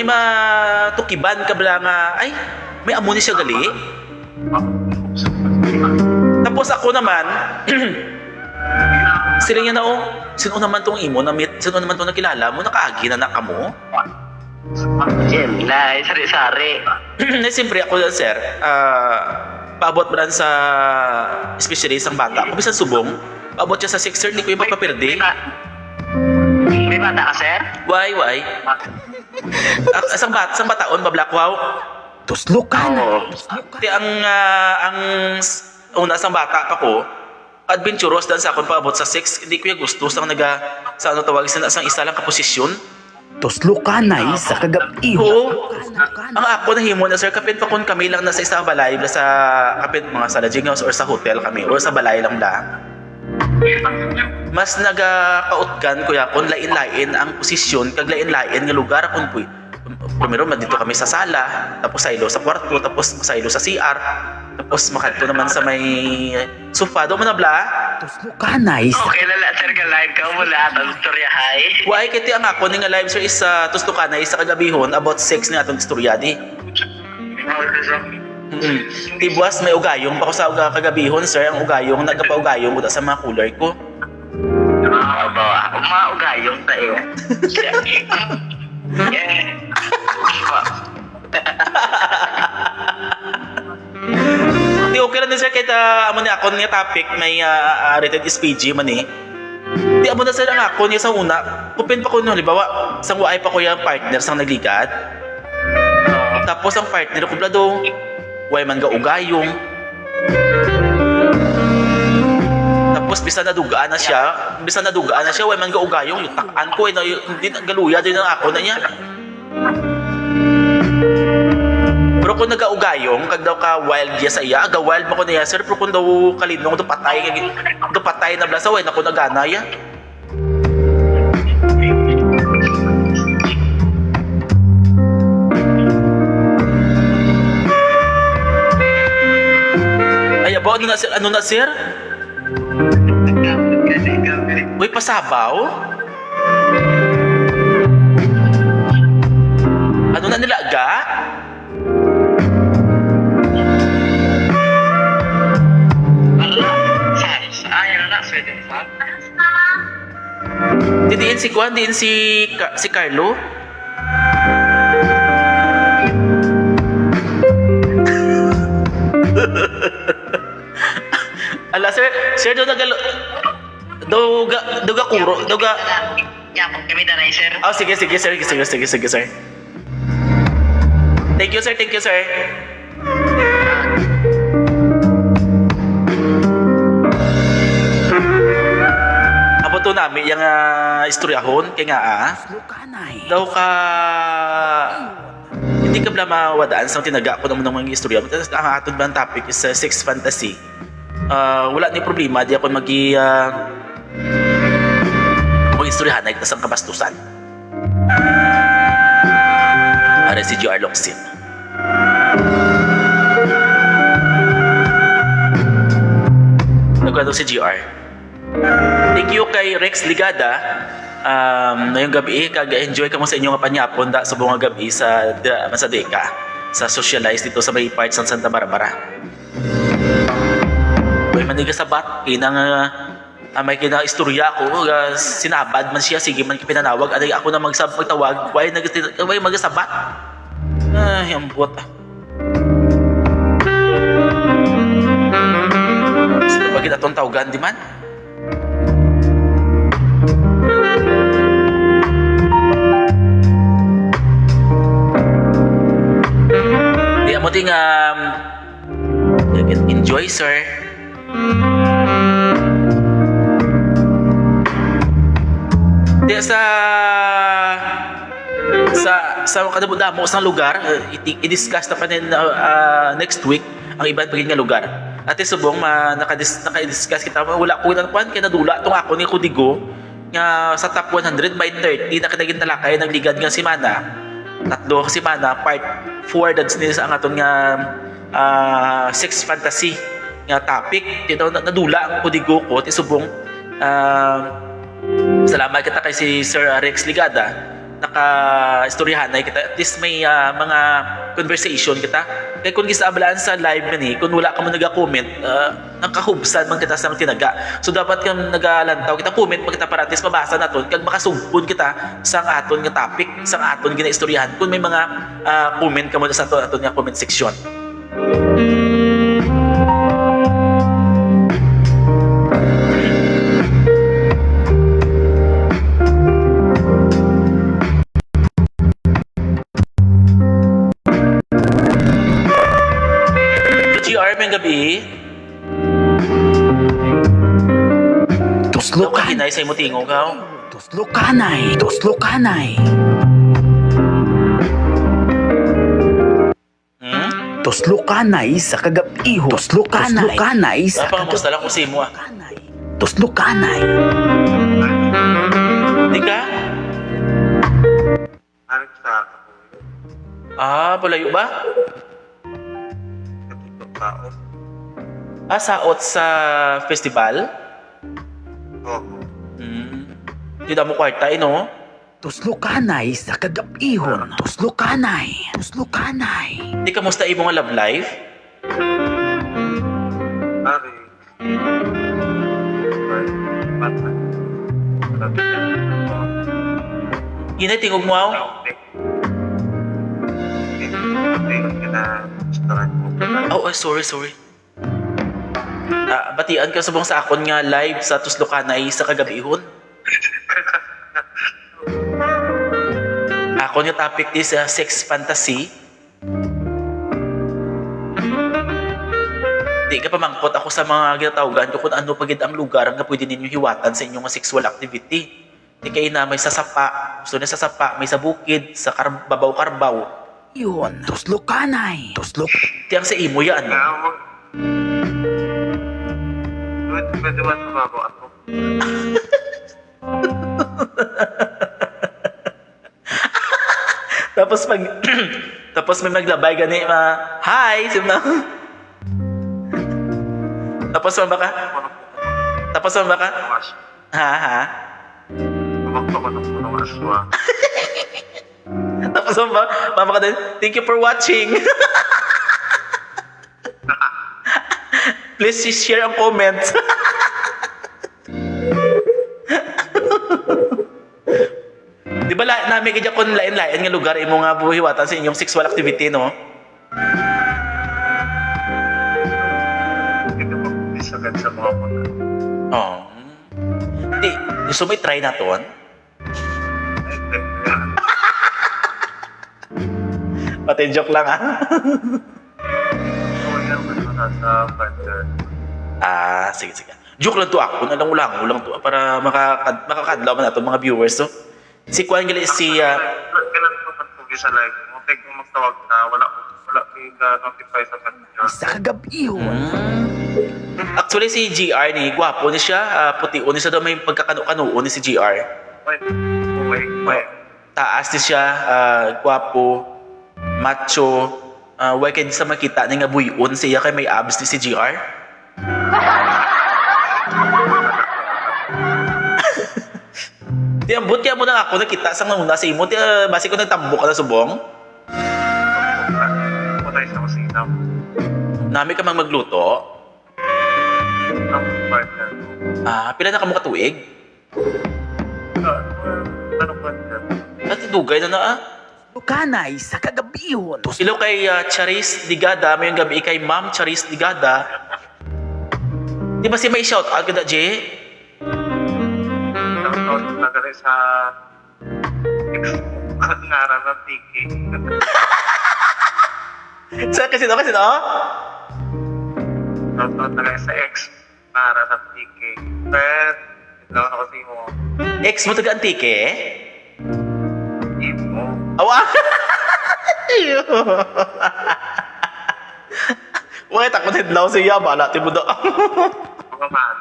matukiban kabla nga ay may amo ni siya gali. Tapos ako naman sila niya na sino naman tong imo na meet, sino naman tong nakilala mo, nakaagi na nakamo. Yan, sari-sari. Siyempre ako sir, paabot ba sa especially isang bata, kung bisan subong, paabot siya sa 6 sir, hindi ko yung papapirde. May bata ka, sir? Why? Isang bataon, bablak wow. Tuslo kanay. Ti ang una sang bata pa ko, adventurous dan sa akon paabot sa 6, hindi ko yung gusto sa sa ano tawag sa isa lang ka posisyon. Tuslo kanay sa kagabihon. Oo. Ang ako nahimo na sir, kapit pa kun kami lang nasa isa balay sa kapit mga sa lodging house or sa hotel kami or sa balay lang da. Mas nagakautgan kuya kun lain-lain ang posisyon kag lain-lain nga lugar kun puy. Primero dito kami sa sala, tapos saylo sa kwarto, tapos saylo sa CR, tapos makadto naman sa may sofa do man na bla. Tuslo kanay sa Okay, lala, sir, ka live ka mula. Ang storya, hi. Why kiti ang ako nga live sir is tustukan na isa kagabihon about sex nga atong istorya di. Tibuas may ugayong pa ko sa kagabihon sir, ang ugayong nagapa-ugayong ko sa mga cooler ko. Ako maugayong tayo. Di okay lang din sir kahit amo ni ako nga topic may rated SPG man eh. Di amo na sir ang ako niya sa una. Kupin pa ko no halimbawa sang waay pa ko yung partner sang nagligat. Tapos ang partner ko blado way man ga ugayong. Tapos bisa nadugaan na siya way man ga ugayong yung takan ko hindi galuya din ang ako na niya. Pero kung nag-augayong, kag daw ka wild ya sa iya, aga wild mo ko niya sir, pero kung daw kalinong, do patay na blasaway, naku nagana ya. Ay, abo, ano na sir? Uy, pasabaw? Ano na nilaga? si Juan, din si Carlo. Ala, sir, doga kuro, doga. Yapon kami na sir. Oh, sige, sir. Thank you, sir. Amo to nami yung istoryahon kay nga Lukanay. daw ka hindi ka bala mawadaan sa tinaga ko naman ng mga istorya. Ang atong bang topic is sex fantasy. Wala ni problema di ako mag-istoryahan ay tasang kabastusan. Para si GR Locsin. Nagkwento si GR. Thank you kay Rex Ligada. Ngayong gabi, kag-enjoy ka mo sa inyong panyapon da sa buong gabi sa Deka, sa socialize dito sa may parts ng Santa Barbara. May maniga sa bat, may istorya ko, sinabad man siya, sige man pinanawag, aday ako na magtawag, why magasabat? Ang buot. Sa bagay atong tawagan, di man? Di mo ting enjoy, sir. Di sa kadamo sa lugar, i-discuss na pa din next week ang ibang pagiging nga lugar. At subong naka-discuss kita, wala ko nang kwan kay nadula tong ako ni Kudigo nga sa top 100 by 30 na kinaging talakay ng ligad nga semana. Tatlo semana part 4 dads nila sa ang aton nga sex fantasy nga topic. Dito nadula ang Kudigo ko subong salamat kita kay si Sir Rex Ligada. Naka-istoryahan na kita. At least may mga conversation kita. Kaya kung gisablaan sa live man kung wala ka mo nag-comment, nakahubsan man kita sa tinaga. So dapat kang nagalantaw kita, comment mo kita para at least mabasa naton kag makasumpon kita sa aton nga topic, sa aton ginaistoryahan. Kung may mga comment ka mo sa aton nga comment section. May gabi. Tuslukan. Hinay sa imo tingo ka. Tuslukanay. Tuslukanay sa kagabiho. Tuslukanay sa Napakamusta lang ko si imo Tuslukanay. Di ka? Parang sa Palayo ba? tao. Saot sa festival? Oo. Di mo kwarta, no? Tuslukanay sa kagabihon. Tuslukanay. Di kamusta imong love life? Pare. Ginay tingog mo aw? Sorry. Batian ka subong sa akon nga live sa Tuslukanay sa kagabihon. Akon yung topic is sex fantasy. Di ka pamangkot ako sa mga ginatawagan ko kung ano pagid ang lugar nga pwede ninyo hiwatan sa inyong sexual activity. Di kayo na may sasapa, gusto na sasapa, may sa bukid, sa babaw-karbaw. Yun. Tuslukanay. Tiyang sa imo yan. Pwede ba sumabo ako? Tapos may maglabay gani hi sima. Tapos mabaka ha Tumakto ko ng punong aswa. tapos mabaka din thank you for watching. Please share ang comments. Di ba namin kaya kung lain-lain nga lugar imo nga buhiwatan sa inyong sexual activity, no? Hindi ka mag-disagad sa mga muna. Oh. Di, gusto mo i-try na to? Ay, hindi. Pati joke lang, ah. So, yan, nasa partner. Ah, sige. Joke lang to ako. Ulang to para makakadlaw man nato mga viewers, no? Si Kwan gali si... Kailan ko patuloy sa live mo? Take mo magtawag na wala ka-notify sa partner. Sa kagabihon. Actually, si GR ni, gwapo ni siya. Puti ni siya daw may pagkakano-kano ni si GR. May. Taas ni siya, gwapo, macho. Why kaya di sa makita ni nga buyon siya kay may abs ni si GR? Di ambot kaya mo na ako nakita sa nanguna sa imo. Di basi ko nagtambo ka na subong. Punay sa kusinam. Nami ka mang magluto. Ang partner ko. Pila na ka mo katuig? Anong partner? At dugay na na. Lukanay sa kagabihon. Hello kay Charis Digada. Mayong gabi kay Ma'am Charis Digada. Di ba si may shout out kada, J? Shoutout na gali sa ngara ng Tiki. Sa kasi no? Shoutout na gali sa ex ngara ng Tiki. Pero, ito na kasi mo. Ex mo taga Antique? Imo. Awa! Wait, takot hidlaw siya. Bala, tibo daw. Mga man.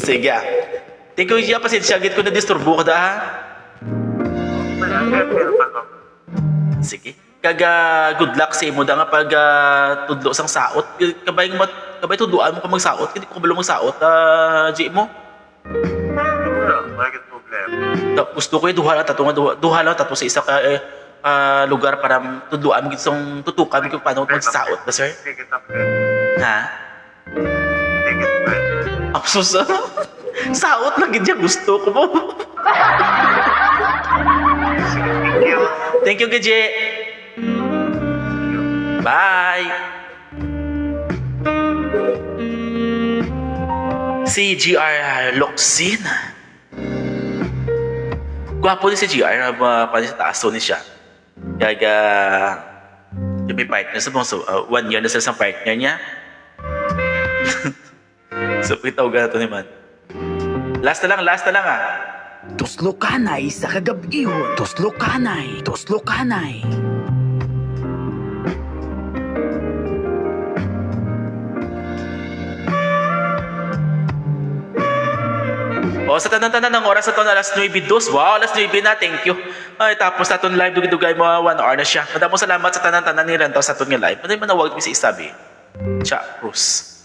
Sige. Thank you, siya. Pasensya, git ko na disturbo ka da, ha? Pero pa no. Sige. Good luck sa imo da nga pag tudlo sang saot. Kabay tudloan mo ka magsaot. Hindi ko kabalo magsaot, G mo. Wala, bakit problem? Gusto ko yung duha lang tato sa isa ka lugar para tudloan mo gitsong tutukan kung paano magsaot ba, sir? Sige, tapos. Ha? Sige, friend. Apsos, saot lang gid gusto ko mo. Sige, thank you. Thank you, Gaje. Bye. Si GR Loxin. Gwapo din si GR. Pwede sa taas ni siya. Kaya yung may partner sa mga 1 year na sila sa partner niya. So, pitawagan na ito ni man. Last na lang ah. Tuslokanay sa kagabihon. Tuslokanay. O, sa tanan-tanan ng oras na ito na alas 9:02. Wow, alas 9 na. Thank you. Ay, tapos na itong live. Dugay mo 1 hour na siya. Madamong salamat sa tanan-tanan ni Rento sa itong live. Maday manawag mi sa isabi. Cha, Bruce.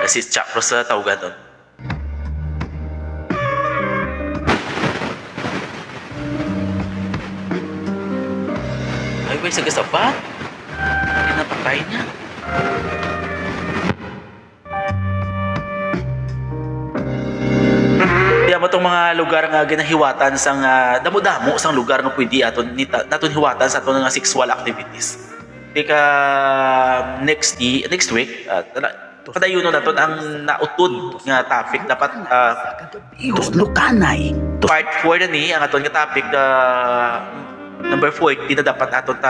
Si Cha, Bruce sa tawagan doon. Ay, sa gasabat. Hindi na patay niya. Kaya mo itong mga lugar nga ginahiwatan sang damo-damo sang lugar nga pwede naton hiwatan sa aton nga sexual activities. Tika next week padayon naton ang nautod nga topic dapat Tuslokanay. part 4 na ni ang aton nga topic number 40 na dapat aton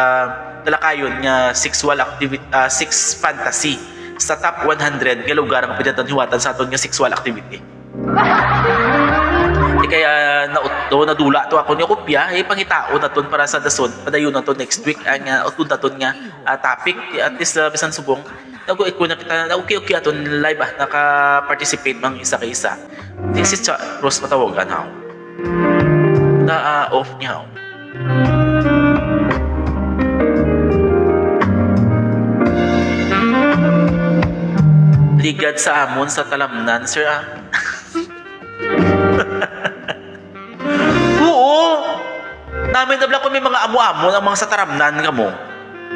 talakayon nga sexual activity sex fantasy sa top 100 nga lugar nga pwede naton hiwatan sa aton nga sexual activity. Kaya nadula to ako ni kopya pangitao naton para sa dason padayon naton next week ang utod naton nga topic at least bisan subong ko na kita okay aton live naka-participate mang isa kay isa. This is Rose matawagan how na off niya. Ligad sa amon sa talamnan, sir Oo! Namin nabla ko may mga amo-amo ng mga sa taramnan nga mo.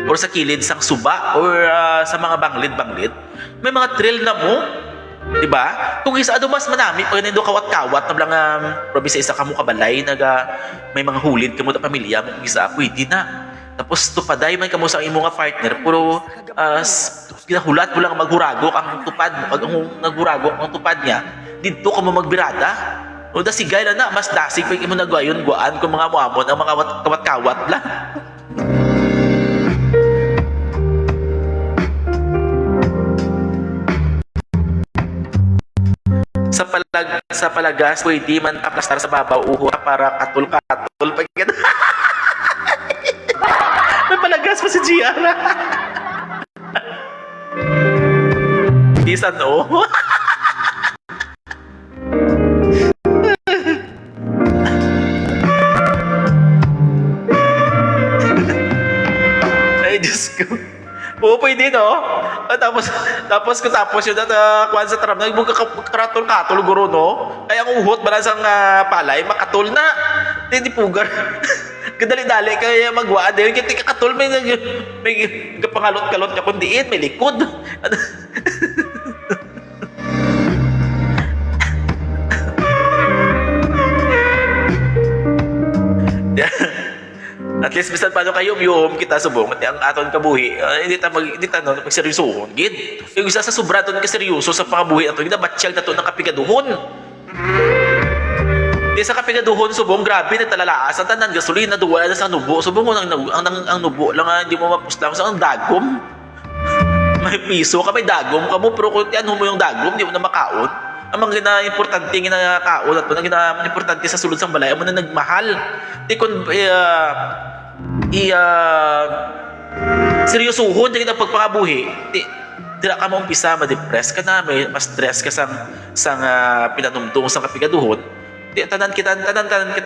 or sa kilid sang suba or sa mga banglid-banglid, may mga trail na mo, di ba? Kung isa mas manami pag nando kawat-kawat na lang probinsya isa kamo kabalay may mga hulid kamo ta pamilya mo kung isa pwede na. Tapos tupaday man kamo sa imong nga partner puro ginahulat mo lang maghuragok ang tupad mo kag ang naghuragok ang tupad niya didto ka mo magbirada. O da sigay na mas dasig pag imo nagwayon-guan kung mga muamon ang mga kawat-kawat lang. Sa palagas pwede man aplastar sa babaw uho para katul-katul pag ganun. May palagas pa si Giara. Isa no. Ay Diyos ko. Oo, pwede, no? Tapos yun kuwan sa tram, nagmugkakaratol-katol, guro, no? Kaya ang uhot, balasang palay, makatul na. Hindi pugar. Kadali-dali, kaya magwaan. Dahil kaya kakatol, may kapangalot-kalot niya, kundiin, may likod. At least bisan paano kayo yung kita subong at ang aton kabuhi hindi ta magseryosohon gid yung isa sa sobra ton ka seryoso sa pangabuhi aton gid batsyag nato ng kapigaduhon di sa kapigaduhon subong grabe na talalaas ang tanan gasolina duwa na sa nubo subong ang nubo lang hindi mo mapuslang sa ang dagom may piso ka may dagom ka mo pero kung ano mo yung dagom di mo na makaon ang mga importante nga kaon at ang importante sa sulod sang balay mo na nagmahal di kun seryosohon dahil ang pagpangabuhi di ka maumpisa ma-depress ka na may ma-stress ka sang pinanumdum sa kapigaduhon di tanan kita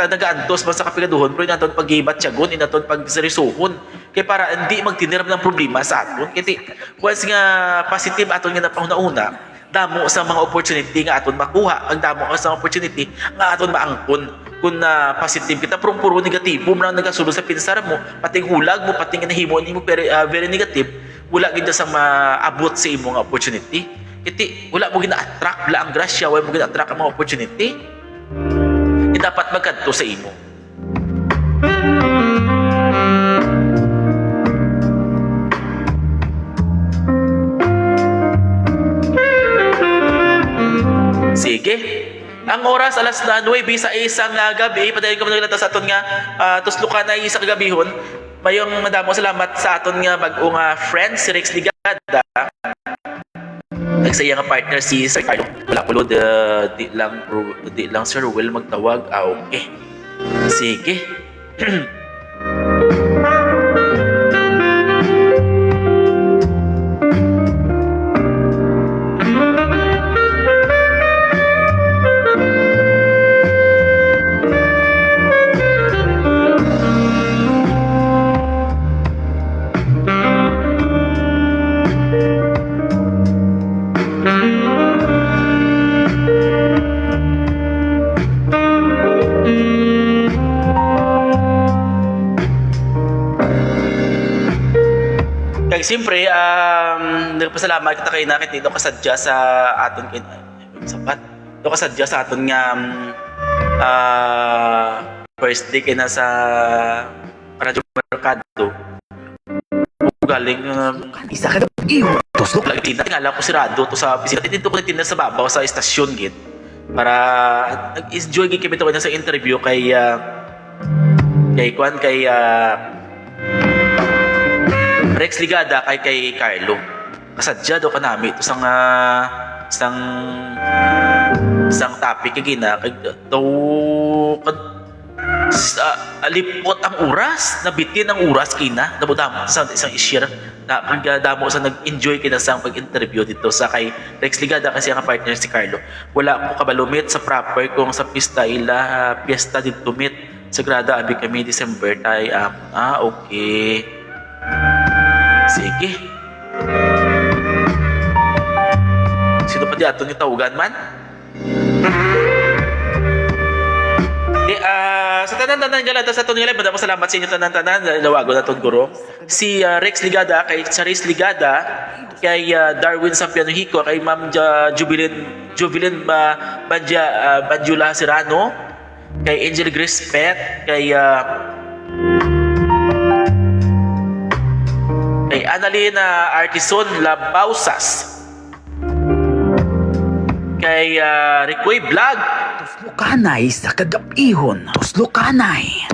nagaantos man sa kapigaduhon pero inaton pag-ibat siyagon inaton pag-seryosohon kaya para hindi magtinirap ng problema sa aton kaya once nga positive aton nga na panghuna-una damo sa mga opportunity nga aton makuha ang damo sa opportunity nga aton maangkon kung positive kita pero puro negatibo mo lang nagasulod sa pinsara mo pating hulag mo pating nahimo mo very negative wala gid sa maabot sa imong opportunity kiti wala mo gina-attract wala ang grasya wala mo gina-attract ang mga opportunity dapat magkadto sa imo. Sige. Ang oras alas 9 sa isang gabi padayon ko naglata sa aton nga tuslukan na isa kagabihon. Mayong madamo salamat sa aton nga bag-o nga friend si Rex Ligada. Nagsaya nga partner si Sir Carlo. Wala pulo di lang Sir Will magtawag. Okay. Sige. Kaya siyempre, nagpasalamat kita kay nakit dito kasadya sa aton sapat. Dito kasadya sa aton nga first day kina sa Radyo Mercado. Galing Isa ka iho. Tuslok. lagi tingala ko si Rado to sa opisina. Dito ko nagtinda sa babaw sa istasyon gid. Para nag-enjoy gid kami to sa interview kay Rex Ligada kay Carlo. Kasadya do kanami ito sang topic kay gina kay to lipot ang oras, nabitin ang oras kina damo sa isang i-share na pagdamo sa nag-enjoy kina sa pag-interview dito sa kay Rex Ligada kasi ang partner si Carlo. Wala ko kabalumit sa proper kung sa pista piyesta dito meet sagrada abi kami December tay okay. Sige. Sino pa di ato ni tawagan man? Sa tanan-tanan nga lang sa aton nga live, madamo salamat sa inyo tanan-tanan. Nawago na ton guro. Si Rex Ligada, kay Charis Ligada, kay Darwin Sampiano Hico, kay Ma'am Jubilin Banjula Serrano, kay Angel Grace Pet, kay Annalena Artison Labausas, kay Ricoy Vlog, Tuslukanay sa kagapihon. Tuslukanay.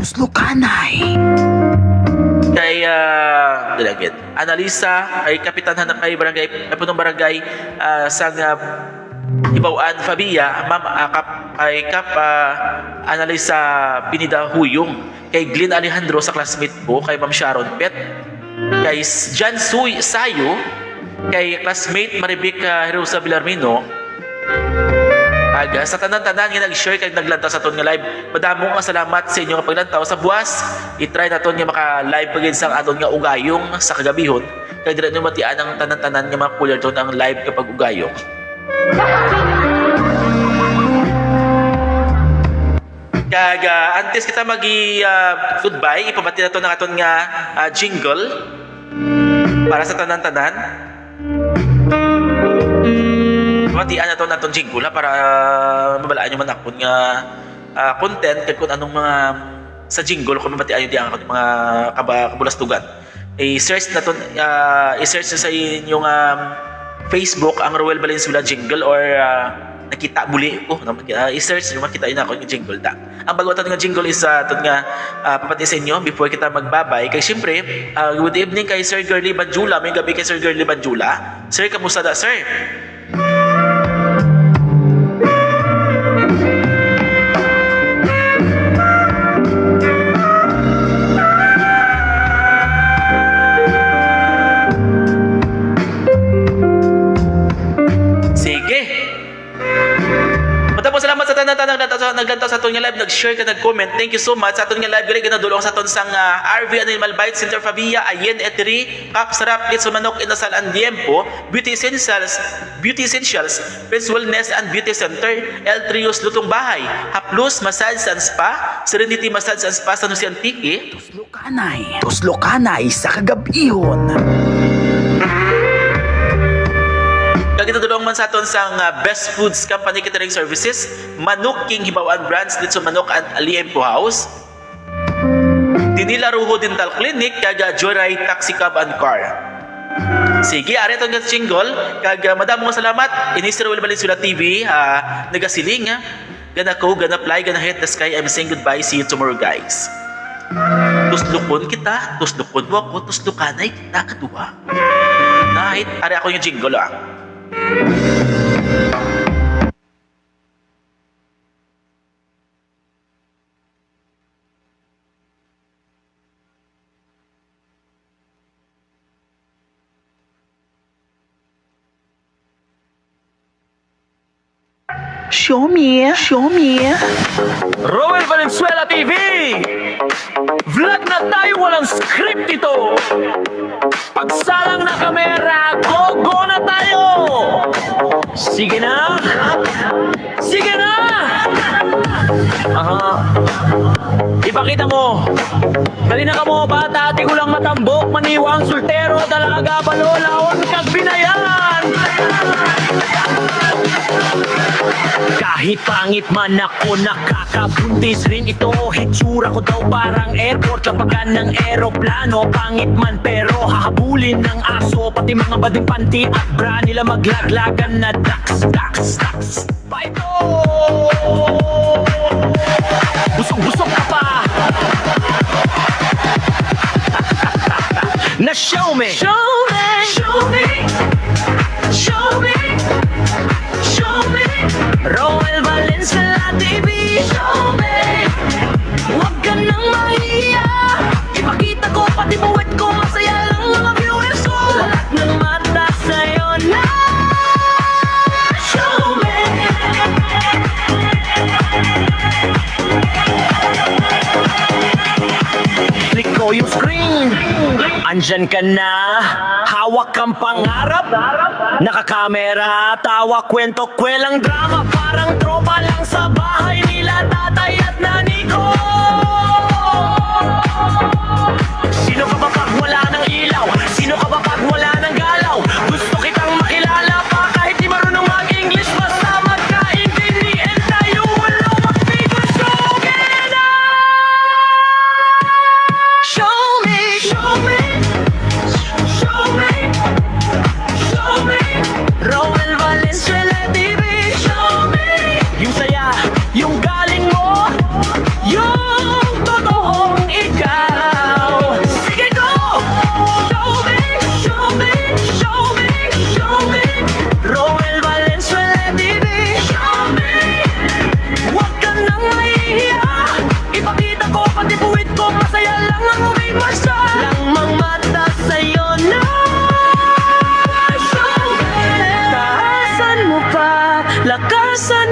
kay Dilagit Analisa, kay Kapitan Hanap, kay Barangay Punong Barangay sang Ibawaan Fabia, Ma'am kay Analisa Pinida Huyong, kay Glenn Alejandro sa classmate ko, kay Ma'am Sharon Pet, kay Jan Sayo, kay classmate Maribic Herosa Villarmino. Sa tanan-tanan nga nag-share kay naglantaw sa aton nga live. Madamo nga salamat sa inyo nga paglantaw sa buwas. I-try naton nga maka-live pagin sa aton nga ugayong sa kagabihon. Kay dire nyo matian ang tanan-tanan nga mga cooler ton ang live kapag ugayong. Antes kita goodbye, ipamati na to ng aton nga jingle para sa tanan-tanan. Matian na to natong jingle para mabalaan nyo man akon nga content kung anong mga sa jingle kung matian nyo di ang akong mga kabulastugan. I-search na to, i-search na sa inyong Facebook ang Roel Valenzuela jingle or nakita muli ko i-search nyo makita yun ako yung jingle da. Ang bago nga jingle is ito nga papati sa inyo before kita magbabay kay syempre good evening kay Sir Girly Banjula, may gabi kay Sir Girly Banjula. Sir, kamusta da sir? Salamat sa tanan-tanan naglantaw sa aton nga live, nag-share ka, nag-comment. Thank you so much sa aton nga live. Gali ganadulong sa aton sang RV Animal Bite Center Fabia, Ayen Eteri, Kap Sarap, Litso Manok, Inasal and Diempo, Beauty Essentials, Prince Wellness and Beauty Center, El Trios Lutong Bahay, Haplus Massage and Spa, Serenity Massage and Spa sa Nusi Antique, Tuslukanay sa kagapihon. Kagitadulong man sa aton sang Best Foods Company Catering Services, Manok King Hibawaan Brands, Litso Manok and Aliempo House, Dinila Ruho Dental Clinic, kaga Joyride Taxi Cab and Car. Sige, ari itong jingle. Kag madamo nga salamat. Inisir Roel Valenzuela TV, nagasiling. Gana ko, gana fly, gana hit the sky. I'm saying goodbye. See you tomorrow, guys. Tuslukon kita, tuslukon mo ako, tuslukanay kita, kaduha. Nahit, ari ako yung jingle, Show me. Roel Valenzuela TV! Vlog na tayo, walang script ito! Pagsalang na kamera, go na tayo! Sige na! Ipakita mo! Dali na ka mo, bata, di ko lang matambok, maniwang, sultero, dalaga, balola, huwag kagbinayan! Kahit pangit man ako, nakakabuntis rin ito. Hitsura ko daw parang airport, lapagan ng eroplano. Pangit man pero hahabulin ng aso, pati mga bading panty at bra nila maglaglagan na ducks. Pa ito! Busog ka pa! Na show me! Roel Valenzuela TV, show me! Huwag ka nang mahiya, ipakita ko pati buwet ko, masaya lang mga viewers ko. Lahat ng mata sa'yo na, show me! Click ko yung screen, andyan ka na, hawak kang pangarap, nakakamera, tawa, kwento, kwelang drama, parang tropa lang sa bahay nila tatay at nani ko.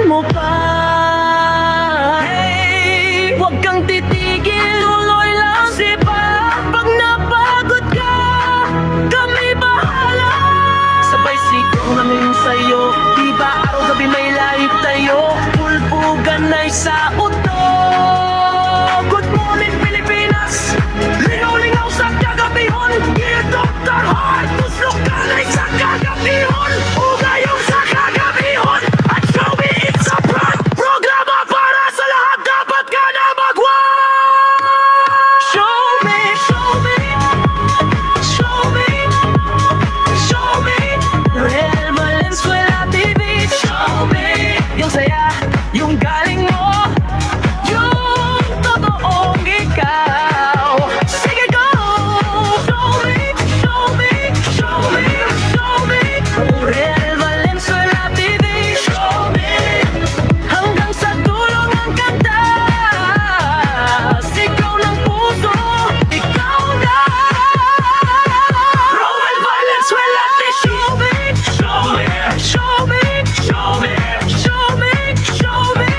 mo pa. Hey, huwag kang titigil, tuloy lang sipa. Pag napagod ka, kami bahala. Sabay sigaw namin sa'yo, di ba araw-gabi may live tayo. Pulpugan ay sa uto. Good morning Pilipinas, lingaw-lingaw sa kagabihon. Yeah, Dr. Heart, tuslok ka na sa kagabihon. Ugayong sa kagabihon, at show me it's a prank. Programa para sa lahat, dapat ka na mag-watch. Show me, show me, show me, show me. Real Valenzuela TV, show me. Yung saya, yung galing mo, yung totoong ikaw. Sige go! Show me, show me, show me, show me. Real Valenzuela TV, show me. Hanggang sa dulo ng kanta, sigaw ng puso, ikaw na. Roel Valenzuela TV, show me, show me, show me, show me, show me, show me.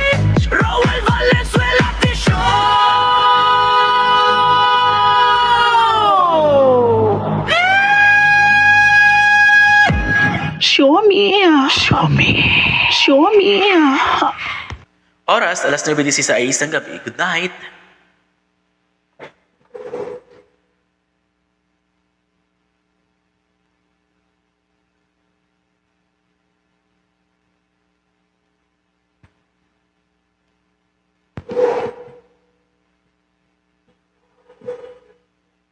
Roel Valenzuela TV, show. Show me, show me, show me. Oras, alas 9:16 ng gabi. Good night!